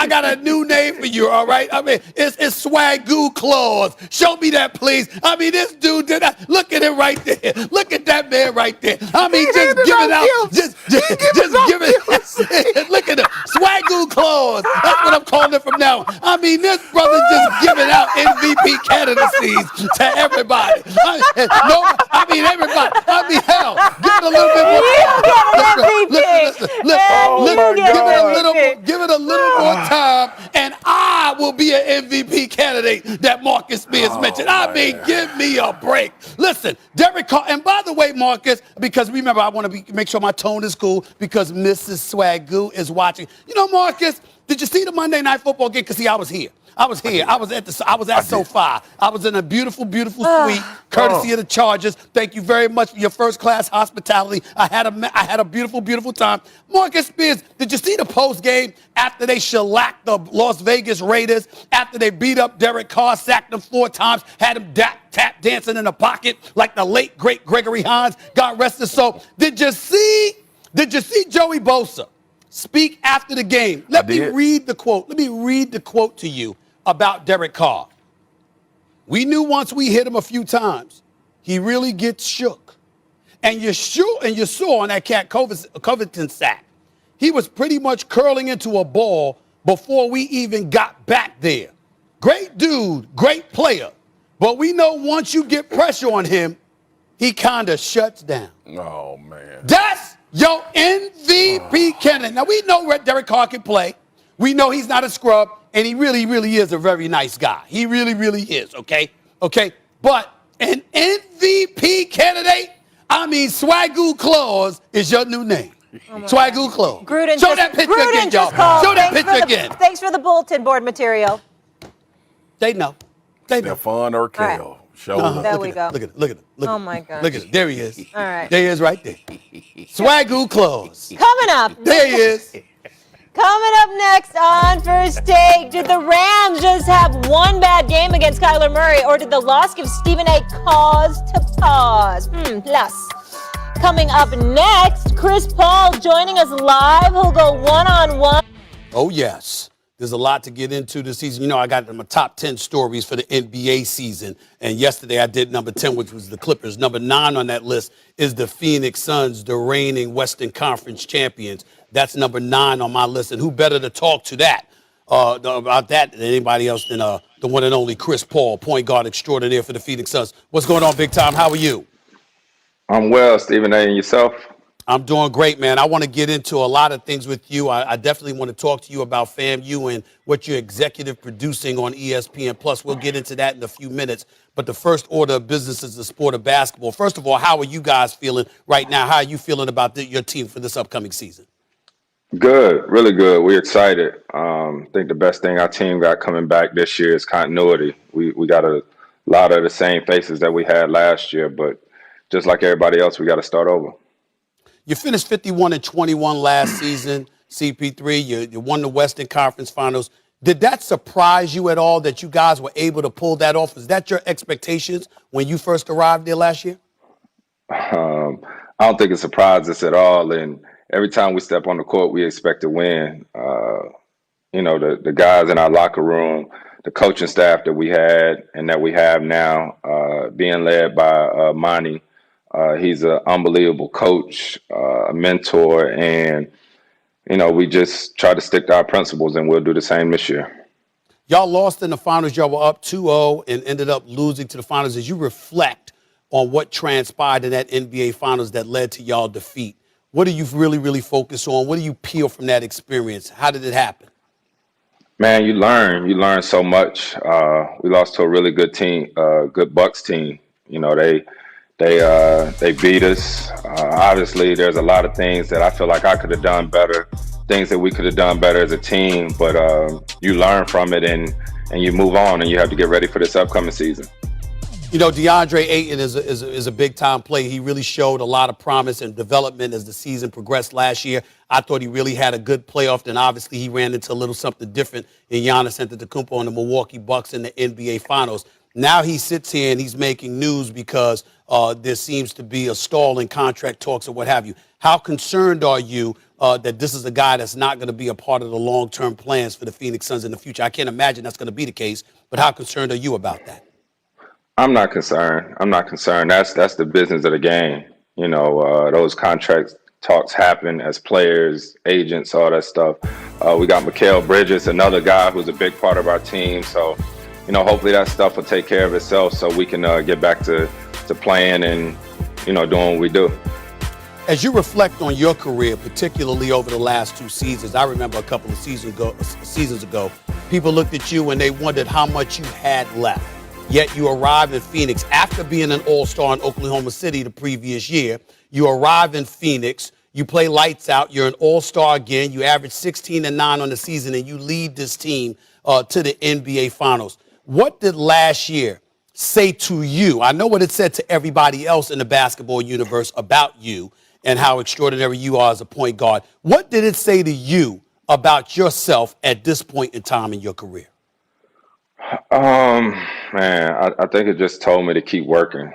All right? It's Swagoo Claus. Show me that, please. This dude did that. Look at him right there. Look at that man right there. Just give it out. Just give it. Look at him. Swag Swagoo clause. That's what I'm calling it from now on. I mean, this brother's just giving out MVP candidacies to everybody. Everybody. I mean, hell, give it a little bit more time. Give it a little more time, and I will be an MVP candidate that Marcus Spears mentioned. I mean, give me a break. Listen, Derek Carr, and by the way, Marcus, because remember, I want to make sure my tone is cool because Mrs. Swagoo is watching. You know, Marcus, did you see the Monday Night Football game? Because, see, I was here. I was at SoFi. I was in a beautiful, beautiful suite, courtesy of the Chargers. Thank you very much for your first-class hospitality. I had a beautiful, beautiful time. Marcus Spears, did you see the post game after they shellacked the Las Vegas Raiders, after they beat up Derek Carr, sacked him 4 times, had him tap dancing in the pocket like the late great Gregory Hines? God rest his soul. Did you see Joey Bosa speak after the game? Let me read the quote. Let me read the quote to you about Derek Carr. We knew once we hit him a few times, he really gets shook. And you saw on that Cat Covington sack, he was pretty much curling into a ball before we even got back there. Great dude, great player. But we know once you get pressure on him, he kind of shuts down. Oh, man. That's your MVP candidate. Now, we know what Derek Carr can play. We know he's not a scrub, and he really, really is a very nice guy. He really, really is, okay? Okay? But an MVP candidate, I mean, Swagoo Claus is your new name. Swagoo Claus. Show that picture again, y'all. Show that picture again. Thanks for the bulletin board material. They know. Stefan Urkel. Right. Show There we go. Look at it. Oh, my God. Look at it. There he is. All right. There he is right there. Swagoo Claus. Coming up. There he is. Coming up next on First Take, did the Rams just have one bad game against Kyler Murray, or did the loss give Stephen A. cause to pause? Plus, coming up next, Chris Paul joining us live. He'll go one-on-one. Oh, yes. There's a lot to get into this season. You know, I got my top 10 stories for the NBA season. And yesterday I did number 10, which was the Clippers. Number 9 on that list is the Phoenix Suns, the reigning Western Conference champions. That's number 9 on my list. And who better to talk to that about that than anybody else than the one and only Chris Paul, point guard extraordinaire for the Phoenix Suns. What's going on, Big Time? How are you? I'm well, Stephen A. And yourself? I'm doing great, man. I want to get into a lot of things with you. I definitely want to talk to you about FAMU and what you're executive producing on ESPN Plus. We'll get into that in a few minutes. But the first order of business is the sport of basketball. First of all, how are you guys feeling right now? How are you feeling about your team for this upcoming season? Good, really good. We're excited. I think the best thing our team got coming back this year is continuity. We got a lot of the same faces that we had last year, but just like everybody else, we got to start over. You finished 51-21 last season, CP3. You won the Western Conference Finals. Did that surprise you at all that you guys were able to pull that off? Was that your expectations when you first arrived there last year? I don't think it surprised us at all. And every time we step on the court, we expect to win. The guys in our locker room, the coaching staff that we had and that we have now, being led by Monty. He's an unbelievable coach, a mentor, and, we just try to stick to our principles, and we'll do the same this year. Y'all lost in the finals. Y'all were up 2-0 and ended up losing to the finals. As you reflect on what transpired in that NBA finals that led to y'all defeat, what do you really, really focus on? What do you peel from that experience? How did it happen? Man, you learn so much. We lost to a really good team, good Bucks team. They beat us. Obviously, there's a lot of things that I feel like I could have done better, things that we could have done better as a team. But you learn from it and you move on, and you have to get ready for this upcoming season. DeAndre Ayton is a big-time player. He really showed a lot of promise and development as the season progressed last year. I thought he really had a good playoff. Then obviously he ran into a little something different in Giannis Antetokounmpo and the Milwaukee Bucks in the NBA Finals. Now he sits here and he's making news because there seems to be a stall in contract talks or what have you. How concerned are you that this is a guy that's not going to be a part of the long-term plans for the Phoenix Suns in the future? I can't imagine that's going to be the case, but how concerned are you about that? I'm not concerned. That's the business of the game. Those contract talks happen as players, agents, all that stuff. We got Mikal Bridges, another guy who's a big part of our team. So, hopefully that stuff will take care of itself so we can get back to playing and, doing what we do. As you reflect on your career, particularly over the last 2 seasons, I remember a couple of seasons ago, people looked at you and they wondered how much you had left. Yet you arrived in Phoenix after being an all-star in Oklahoma City the previous year. You arrive in Phoenix, you play lights out, you're an all-star again, you average 16-9 on the season, and you lead this team to the NBA Finals. What did last year say to you? I know what it said to everybody else in the basketball universe about you and how extraordinary you are as a point guard. What did it say to you about yourself at this point in time in your career? Man, I think it just told me to keep working.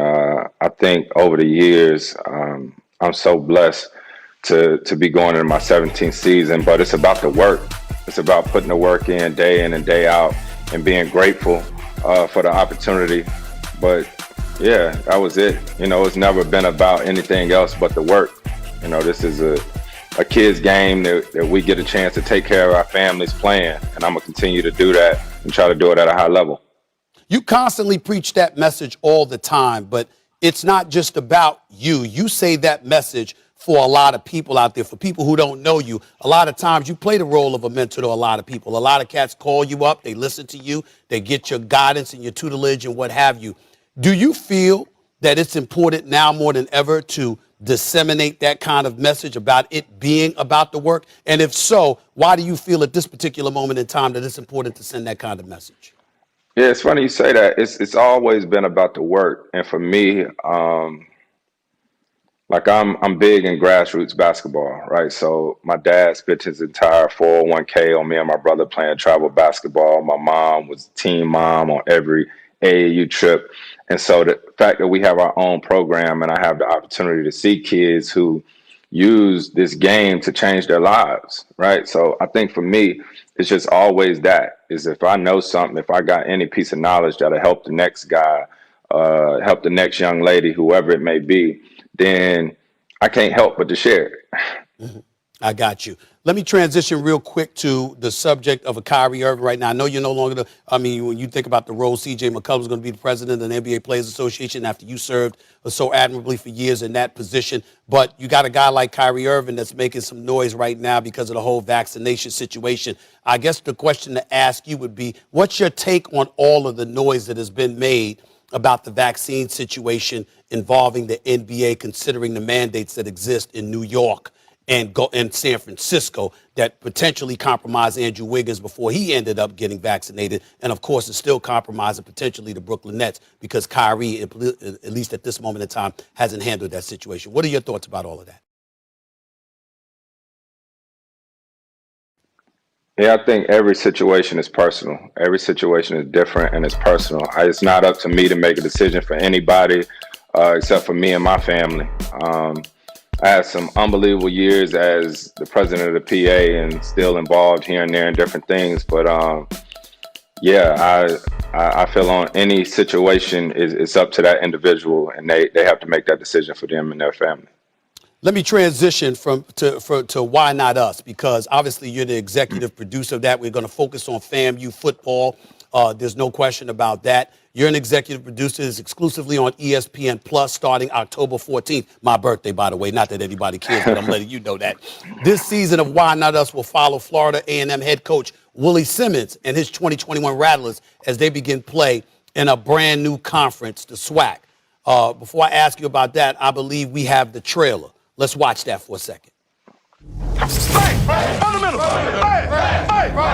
I think over the years, I'm so blessed to be going into my 17th season, but it's about the work. It's about putting the work in and day out and being grateful for the opportunity. But yeah, that was it. It's never been about anything else but the work. This is a kid's game that we get a chance to take care of our families playing, and I'm going to continue to do that and try to do it at a high level. You constantly preach that message all the time, but it's not just about you. You say that message for a lot of people out there, for people who don't know you. A lot of times you play the role of a mentor to a lot of people. A lot of cats call you up, they listen to you, they get your guidance and your tutelage and what have you. Do you feel that it's important now more than ever to disseminate that kind of message about it being about the work? And if so, why do you feel at this particular moment in time that it's important to send that kind of message? Yeah, it's funny you say that. It's always been about the work. And for me, I'm big in grassroots basketball, right? So my dad spent his entire 401k on me and my brother playing travel basketball. My mom was team mom on every AAU trip. And so the fact that we have our own program and I have the opportunity to see kids who use this game to change their lives, right? So I think for me, it's just always that, is if I know something, if I got any piece of knowledge that'll help the next guy, help the next young lady, whoever it may be, then I can't help but to share it. Mm-hmm. I got you. Let me transition real quick to the subject of a Kyrie Irving right now. I know you're no longer when you think about the role C.J. McCollum is going to be the president of the NBA Players Association after you served so admirably for years in that position. But you got a guy like Kyrie Irving that's making some noise right now because of the whole vaccination situation. I guess the question to ask you would be, what's your take on all of the noise that has been made about the vaccine situation involving the NBA, considering the mandates that exist in New York and San Francisco that potentially compromised Andrew Wiggins before he ended up getting vaccinated. And, of course, it's still compromising potentially the Brooklyn Nets because Kyrie, at least at this moment in time, hasn't handled that situation. What are your thoughts about all of that? Yeah, I think every situation is personal. Every situation is different and it's personal. It's not up to me to make a decision for anybody except for me and my family. I had some unbelievable years as the president of the PA and still involved here and there in different things. But I feel on any situation it's up to that individual, and they have to make that decision for them and their family. Let me transition to Why Not Us, because obviously you're the executive producer of that. We're going to focus on FAMU football. There's no question about that. You're an executive producer. It's exclusively on ESPN Plus starting October 14th. My birthday, by the way. Not that anybody cares, but I'm letting you know that. This season of Why Not Us will follow Florida A&M head coach Willie Simmons and his 2021 Rattlers as they begin play in a brand new conference, the SWAC. Before I ask you about that, I believe we have the trailer. Let's watch that for a second. Fundamental.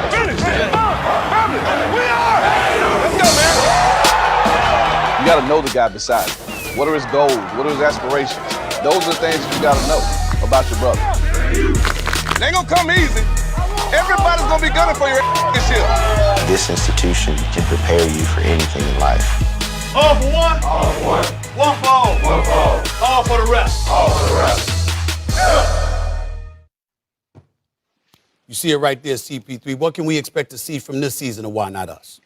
Finish. We are. Let's go, man. You got to know the guy beside you. What are his goals? What are his aspirations? Those are the things that you got to know about your brother. It ain't gonna come easy. Everybody's gonna be gunning for your this year. This institution can prepare you for anything in life. All for one. All for one. One for all. One for all. All for the rest. All for the rest. You see it right there, CP3. What can we expect to see from this season of Why Not Us?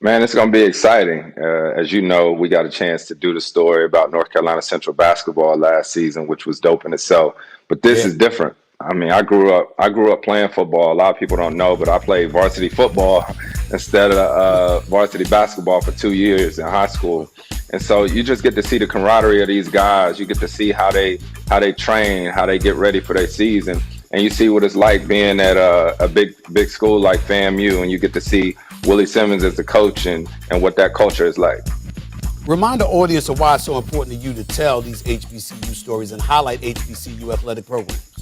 Man, it's going to be exciting. As you know, we got a chance to do the story about North Carolina Central basketball last season, which was dope in itself. But this is different. I mean, I grew up playing football. A lot of people don't know, but I played varsity football instead of varsity basketball for 2 years in high school. And so you just get to see the camaraderie of these guys. You get to see how they train, how they get ready for their season, and you see what it's like being at a big school like FAMU, and you get to see Willie Simmons as the coach and what that culture is like. Remind the audience of why it's so important to you to tell these HBCU stories and highlight HBCU athletic programs.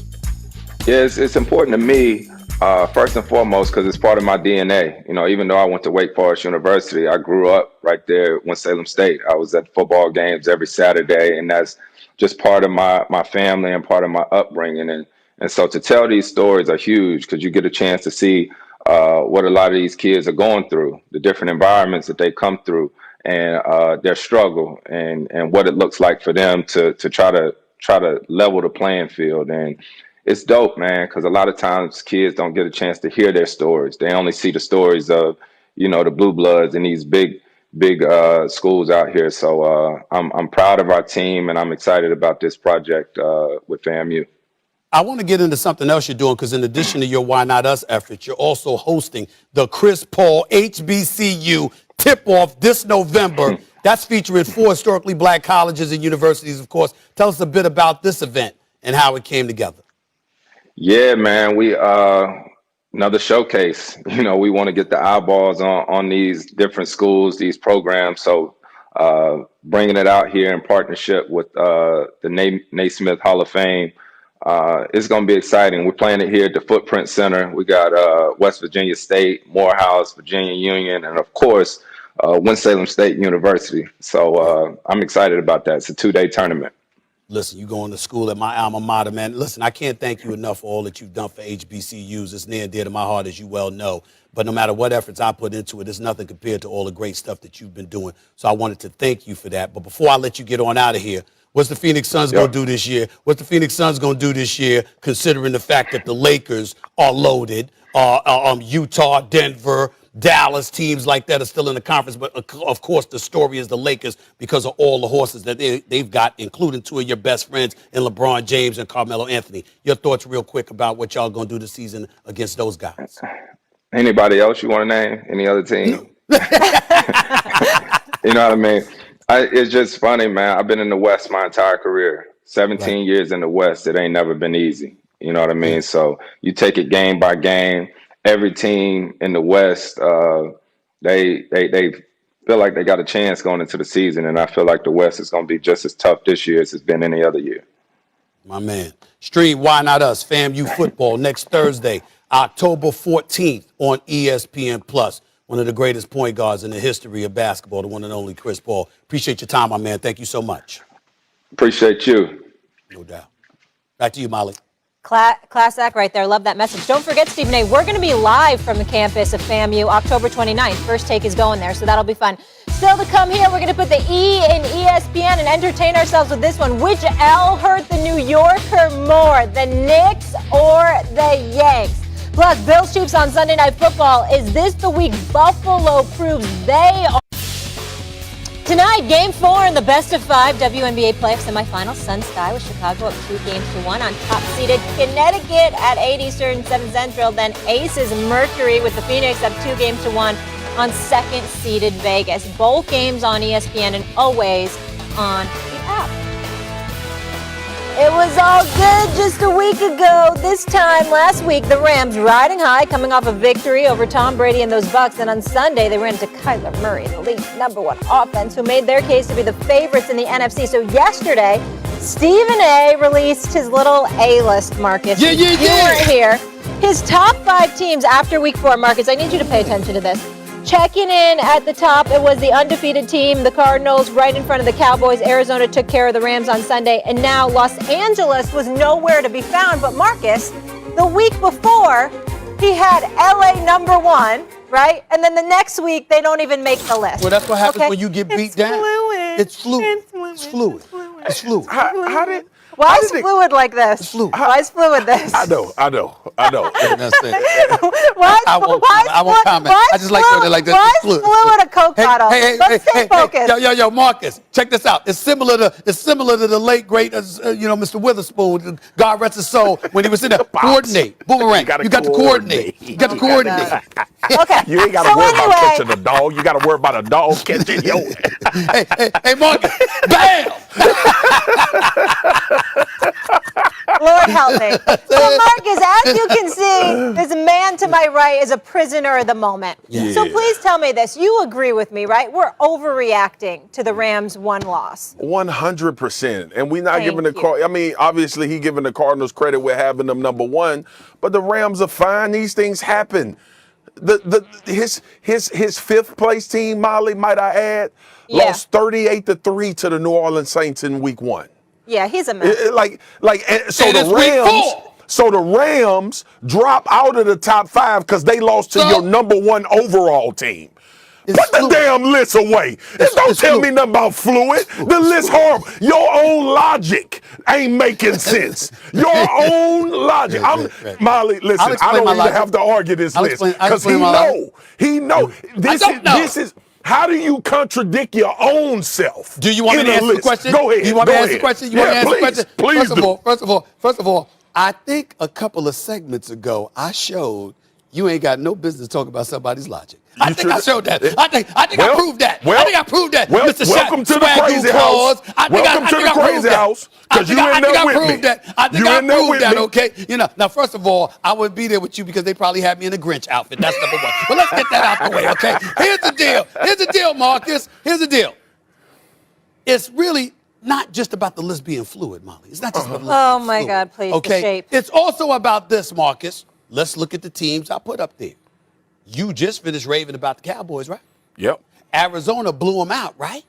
Yeah, it's important to me, first and foremost, because it's part of my DNA. You know, even though I went to Wake Forest University, I grew up right there at Winston-Salem State. I was at football games every Saturday, and that's just part of my family and part of my upbringing. And so to tell these stories are huge because you get a chance to see what a lot of these kids are going through, the different environments that they come through, and their struggle, and what it looks like for them to try to level the playing field. And it's dope, man, because a lot of times kids don't get a chance to hear their stories. They only see the stories of, you know, the Blue Bloods and these big schools out here. So I'm proud of our team, and I'm excited about this project with FAMU. I want to get into something else you're doing, because in addition to your Why Not Us efforts, you're also hosting the Chris Paul HBCU tip-off this November. That's featuring 4 historically black colleges and universities, of course. Tell us a bit about this event and how it came together. Yeah, man, we another showcase. You know, we want to get the eyeballs on these different schools, these programs. So bringing it out here in partnership with the Naismith Hall of Fame, it's going to be exciting. We're playing it here at the Footprint Center. We got West Virginia State, Morehouse, Virginia Union, and of course, Winston-Salem State University. So I'm excited about that. It's a 2-day tournament. Listen, you going to school at my alma mater, man. Listen, I can't thank you enough for all that you've done for HBCUs. It's near and dear to my heart, as you well know. But no matter what efforts I put into it, it's nothing compared to all the great stuff that you've been doing. So I wanted to thank you for that. But before I let you get on out of here, what's the Phoenix Suns going to do this year? What's the Phoenix Suns going to do this year, considering the fact that the Lakers are loaded, Utah, Denver, Dallas, teams like that are still in the conference. But, of course, the story is the Lakers because of all the horses that they've got, including 2 of your best friends in LeBron James and Carmelo Anthony. Your thoughts real quick about what y'all going to do this season against those guys. Anybody else you want to name? Any other team? You know what I mean? It's just funny, man. I've been in the West my entire career. 17 years in the West. It ain't never been easy. You know what I mean? So you take it game by game. Every team in the West, they feel like they got a chance going into the season, and I feel like the West is going to be just as tough this year as it's been any other year. My man. Stream Why Not Us, FAMU football next Thursday, October 14th on ESPN+. One of the greatest point guards in the history of basketball, the one and only Chris Paul. Appreciate your time, my man. Thank you so much. Appreciate you. No doubt. Back to you, Molly. Class act right there. Love that message. Don't forget, Stephen A., we're going to be live from the campus of FAMU October 29th. First Take is going there, so that'll be fun. Still to come here, we're going to put the E in ESPN and entertain ourselves with this one. Which L hurt the New Yorker more, the Knicks or the Yanks? Plus, Bills Chiefs on Sunday Night Football. Is this the week Buffalo proves they are? Tonight, Game 4 in the best-of-5 WNBA playoff semifinals. Suns tie with Chicago up 2-1 on top-seeded Connecticut at 8 Eastern, 7 Central. Then Aces Mercury with the Phoenix up 2-1 on second-seeded Vegas. Both games on ESPN and always on the app. It was all good just a week ago. This time last week, the Rams riding high, coming off a victory over Tom Brady and those Bucks. And on Sunday, they ran into Kyler Murray, the league's #1 offense, who made their case to be the favorites in the NFC. So yesterday, Stephen A. released his little A-list, Marcus. You weren't here. His top 5 teams after week 4. Marcus, I need you to pay attention to this. Checking in at the top, it was the undefeated team, the Cardinals, right in front of the Cowboys. Arizona took care of the Rams on Sunday, and now Los Angeles was nowhere to be found. But Marcus, the week before, he had LA #1, right? And then the next week, they don't even make the list. Well, that's what happens when you get beat down. Fluid. It's fluid. It's fluid. It's fluid. Why is fluid like this? Why is fluid this? I know. That's it. I won't comment. I just like doing it like this. Why is fluid a Coke bottle? Let's stay focused. Yo, Marcus, check this out. It's similar to the late great, Mr. Witherspoon. God rest his soul. When he was in there, coordinate, boomerang. You got to coordinate. You got to coordinate. Okay. You ain't got to worry about catching a dog. You got to worry about a dog catching you. Hey, Marcus, bam! Lord help me. Well, Marcus, as you can see, this man to my right is a prisoner of the moment. Yeah. So please tell me this. You agree with me, right? We're overreacting to the Rams' one loss. 100%. And we're not giving you. I mean, obviously he giving the Cardinals credit with having them number one, but the Rams are fine. These things happen. His fifth place team, Molly, might I add, lost 38-3 to the New Orleans Saints in week 1. Yeah, he's a mess. So the Rams drop out of the top 5 because they lost to your number 1 overall team. Put the damn list away. Don't tell me nothing about fluid. The list horrible. Your own logic ain't making sense. Your own logic. Molly, listen, I don't even have to argue this list because he know. This is. How do you contradict your own self? Do you want me to answer the question? Go ahead. You want me to answer the question? You want me to answer the question? Please do. First of all, I think a couple of segments ago I showed you ain't got no business talking about somebody's logic. I think I showed that. I think I proved that. I think I proved that. Mr. Welcome to the crazy house. Welcome to the crazy house. Because you in there with me. I think I proved that, okay? Now, first of all, I wouldn't be there with you because they probably had me in a Grinch outfit. That's number one. But let's get that out the way, okay? Here's the deal, Marcus. Here's the deal. It's really not just about the list being fluid, Molly. It's not just about the list being my fluid, God, please, okay? the shape. It's also about this, Marcus. Let's look at the teams I put up there. You just finished raving about the Cowboys, right? Yep. Arizona blew them out, right?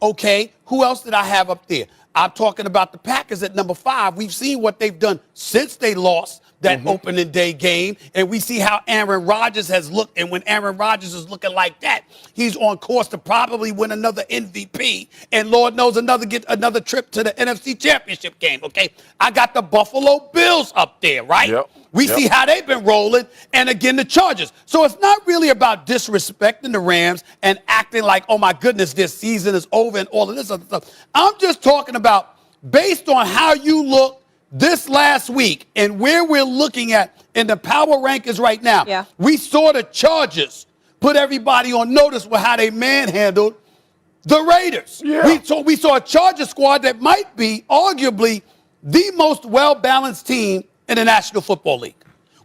Okay, who else did I have up there? I'm talking about the Packers at number 5. We've seen what they've done since they lost that opening day game, and we see how Aaron Rodgers has looked. And when Aaron Rodgers is looking like that, he's on course to probably win another MVP, and Lord knows get another trip to the NFC Championship game, okay? I got the Buffalo Bills up there, right? Yep. We see how they've been rolling, and again, the Chargers. So it's not really about disrespecting the Rams and acting like, oh, my goodness, this season is over and all of this other stuff. I'm just talking about based on how you look this last week and where we're looking at in the power rankings right now. Yeah. We saw the Chargers put everybody on notice with how they manhandled the Raiders. Yeah. We saw a Charger squad that might be arguably the most well-balanced team in the National Football League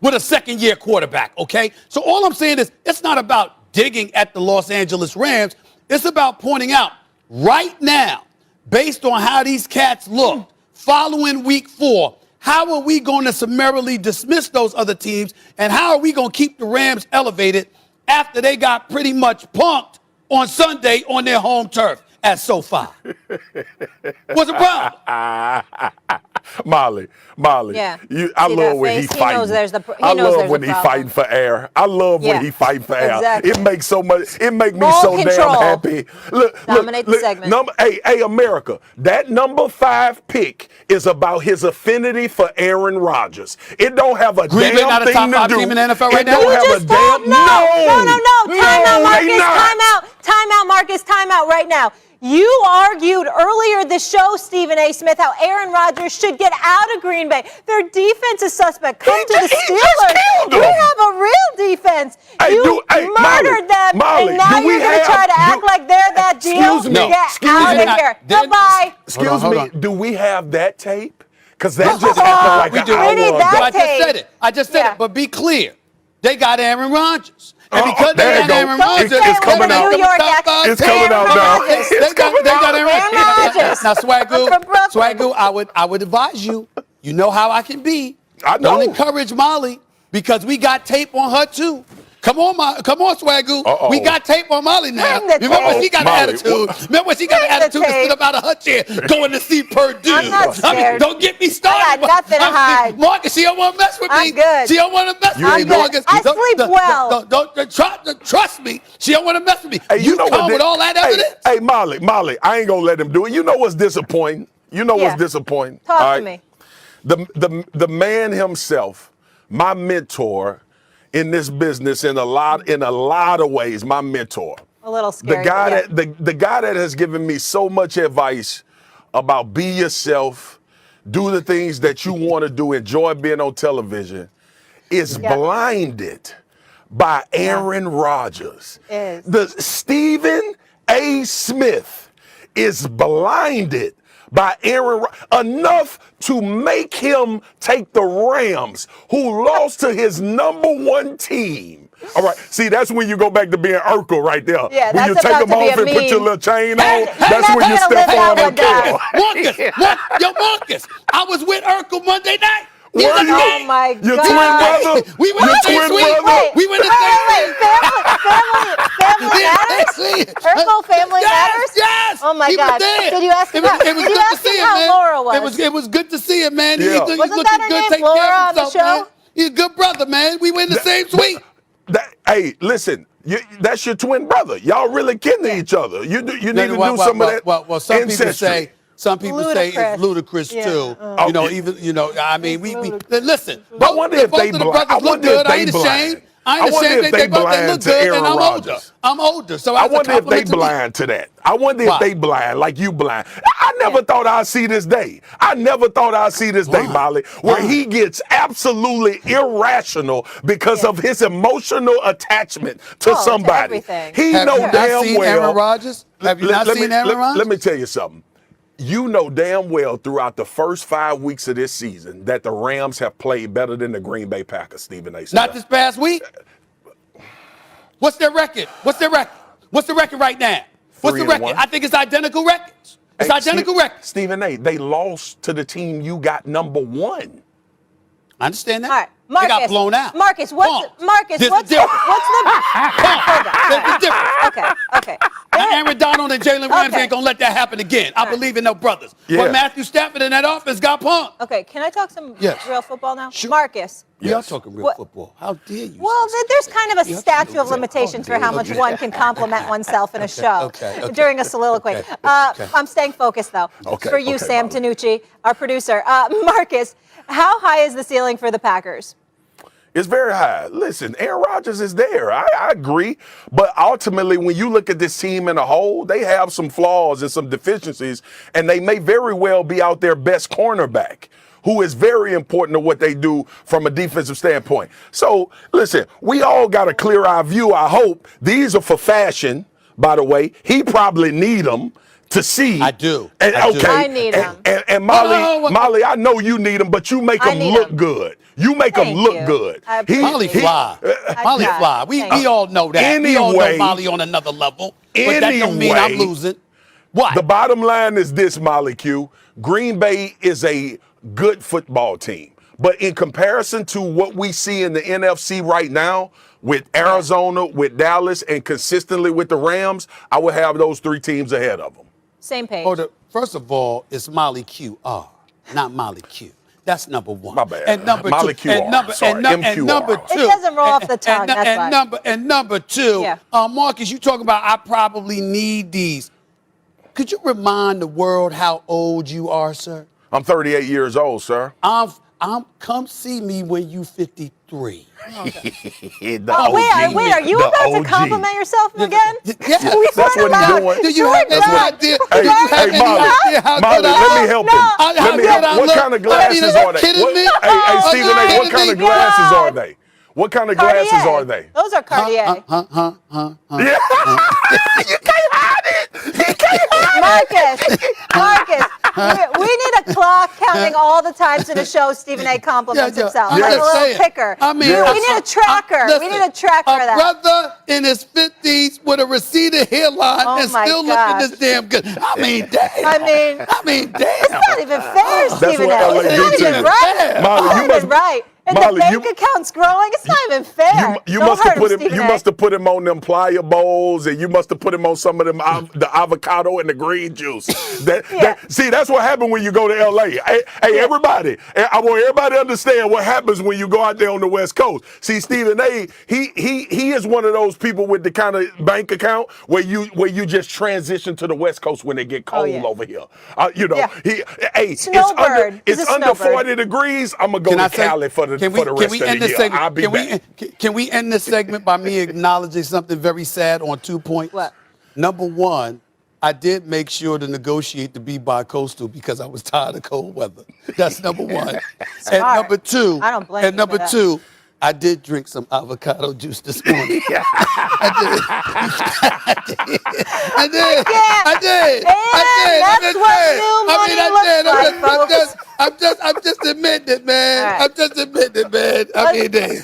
with a second-year quarterback, okay? So all I'm saying is it's not about digging at the Los Angeles Rams. It's about pointing out right now, based on how these cats look following week 4, how are we going to summarily dismiss those other teams, and how are we going to keep the Rams elevated after they got pretty much punked on Sunday on their home turf at SoFi? What's the problem? Molly, Yeah. I love when he fighting. I love when he fighting for air. I love when he fighting for air. Exactly. It makes me Ball so control. damn happy. Dominate the segment. Hey, America, that number 5 pick is about his affinity for Aaron Rodgers. It don't have a Green Bay damn not a thing top to 5 do. team in the NFL right It now? don't have a damn No. Time out, Marcus. they not. Time out, Marcus. Time out right now. You argued earlier this show, Stephen A. Smith, how Aaron Rodgers should get out of Green Bay. Their defense is suspect. Come to the Steelers. We have a real defense. You murdered them, and now you're going to try to act like they're that deal? Get out of here. Goodbye. Excuse me. Do we have that tape? Because that just happened like an hour We need ago. that I just said it. But be clear. They got Aaron Rodgers. And there because they you got go. Aaron Rodgers, It's coming out. New York accent. It's coming out now. Rodgers. They got Aaron Rodgers. Now, From Brooklyn. Swagoo, I would advise you. You know how I can be. I know. Don't encourage Molly because we got tape on her too. Come on, Swagoo. We got tape on Molly now. Remember she got an attitude. Remember she got an attitude to sit up out of her chair going to see Purdue. I'm not scared. Don't get me started. I got nothing to hide. Marcus, she don't want to mess with me. I'm good. She don't want to mess with me, good. Marcus. I sleep well. Don't trust me. She don't want to mess with me. Hey, you know come with all that evidence. Hey, Molly, I ain't gonna let him do it. You know what's disappointing? You know Yeah. what's disappointing? Talk all to right? me. The man himself, my mentor in this business in a lot of ways, my mentor. A little scary. The guy but yeah. the guy that has given me so much advice about be yourself, do the things that you want to do, enjoy being on television, is blinded by Aaron Rodgers. Is. The Stephen A. Smith is blinded by Aaron enough to make him take the Rams, who lost to his #1 team. All right, see, that's when you go back to being Urkel right there. Yeah, when you that's take about them to be off a and put your meme. little chain on, Hey, that's you're when you not step gonna on live and that kill. Marcus, I was with Urkel Monday night. Were you? Oh my Your God. twin brother? We went Your to twin sweet. brother? We went to Family matters? Urkel family matters? Yes. Oh my He was God. there. Did you ask him how, It was did you good to ask see him him, how man. Laura was? It was good to see him, man. Yeah. He's Wasn't looking that her good, name, taking Laura, care on of the himself, show? man. He's a good brother, man. We went in the same suite. Hey, listen, that's your twin brother. Y'all really kin to each other. You need to do some of that. Well, some people ancestry. say it's ludicrous too. Yeah. You know, even I mean, we listen. I wonder if they both of the blind. brothers look good. I ain't ashamed. I ain't wonder ashamed. if they They blind look to good, and Aaron I'm older. Rodgers. I'm older, so I that's a wonder if they compliment to me. blind to that. I wonder Why? if they blind like you blind. I never thought I'd see this day. I never thought I'd see this day, Molly, where he gets absolutely irrational because of his emotional attachment to somebody. everything. He Have know you not damn seen well. Aaron Rodgers? Have you not seen Aaron Rodgers? Let me tell you something. You know damn well throughout the first 5 weeks of this season that the Rams have played better than the Green Bay Packers, Stephen A. Smith. Not this past week. What's their record? What's the record right now? What's the 3-1. record? I think it's identical records. It's identical records. Stephen A., they lost to the team you got #1. I understand that. All right, Marcus. They got blown out. Marcus, what's There's a the difference. hold on. There's a difference. Okay. Aaron Donald and Jalen Ramsey Okay. ain't gonna let that happen again. I believe in their brothers. Yeah. But Matthew Stafford and that offense got punked. Okay, can I talk some Yes. real football now? Sure. Marcus. We are talking real What- football. How dare you? Well, there's kind of a statute of limitations for how much one can compliment oneself in a show during a soliloquy. Okay. I'm staying focused, though. Okay, For you, okay, Sam Molly. Tanucci, our producer. Marcus, how high is the ceiling for the Packers? It's very high. Listen, Aaron Rodgers is there. I agree. But ultimately, when you look at this team in a whole, they have some flaws and some deficiencies, and they may very well be out their best cornerback, who is very important to what they do from a defensive standpoint. So, listen, we all got a clear-eye view, I hope. These are for fashion, by the way. He probably need them to see. I do. And, I do. okay. I need them. And Molly, I know you need them, but you make I them need look 'em. good. You make them Thank look you. good. I appreciate Molly it. fly. Molly got it. fly. We Thank you. all know that. We all know Anyway. Molly on another level. But that don't mean I'm Anyway. losing. What? The bottom line is this, Molly Q. Green Bay is a good football team. But in comparison to what we see in the NFC right now, with Arizona, with Dallas, and consistently with the Rams, I would have those three teams ahead of them. Same page. First of all, it's Molly QR, not Molly Q. That's number one. My bad. And number Molly two. QR. And number, Sorry, and, num- MQR. and number It two. doesn't roll off the tongue, that's why. And number two, Yeah. Marcus, you talking about I probably need these. Could you remind the world how old you are, sir? I'm 38 years old, sir. Come see me when you 53. The Wait, are you The about to OG. compliment yourself again? Yeah. We That's weren't what he's allowed. doing. Do you No, have we're any not. idea? Hey, Do you have hey, any Molly, idea how Molly, good I let me look? help No. him. How Let me good help. I What look? kind of I mean, glasses are you are they? kidding me? Hey, Are you Stephen A., what kidding kind of me? glasses No. are they? What kind of glasses Cartier. are they? Those are Cartier. Yeah. You can't hide it. You can't Marcus, we need a clock counting all the times in a show Stephen A. compliments himself. I'm Like a just little saying. ticker. I mean, we need a tracker. listen, We need a tracker of a that. brother in his 50s with a receded hairline Oh and my still God. looking this damn good. I mean, damn. I mean, damn. it's not even fair, Stephen what A. LA It's do not to even you. right. Molly, It's you not must- even right. And Molly, the bank account's growing. It's not even fair. You Don't must hurt have put him. Stephen You A. must have put him on them plier bowls, and you must have put him on some of them the avocado and the green juice. See, that's what happened when you go to L.A. Hey, everybody! I want everybody to understand what happens when you go out there on the West Coast. See, Stephen A. He is one of those people with the kind of bank account where you just transition to the West Coast when they get cold over here. It's under 40 degrees. I'm gonna go to Cali for the rest of the year. I'll be back. Can we end this segment by me acknowledging something very sad on 2 points? What? Number one, I did make sure to negotiate to be bi-coastal because I was tired of cold weather. That's number one. And number two, I don't blame you for that. I did drink some avocado juice this morning. I did. I'm just admitting it, man. Right. I'm just admitting it, man.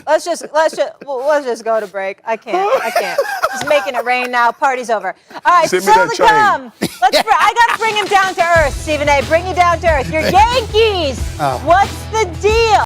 Let's just go to break. I can't. He's making it rain now. Party's over. All right, still to come. I got to bring him down to earth, Stephen A. Bring you down to earth. Your Yankees. What's the deal?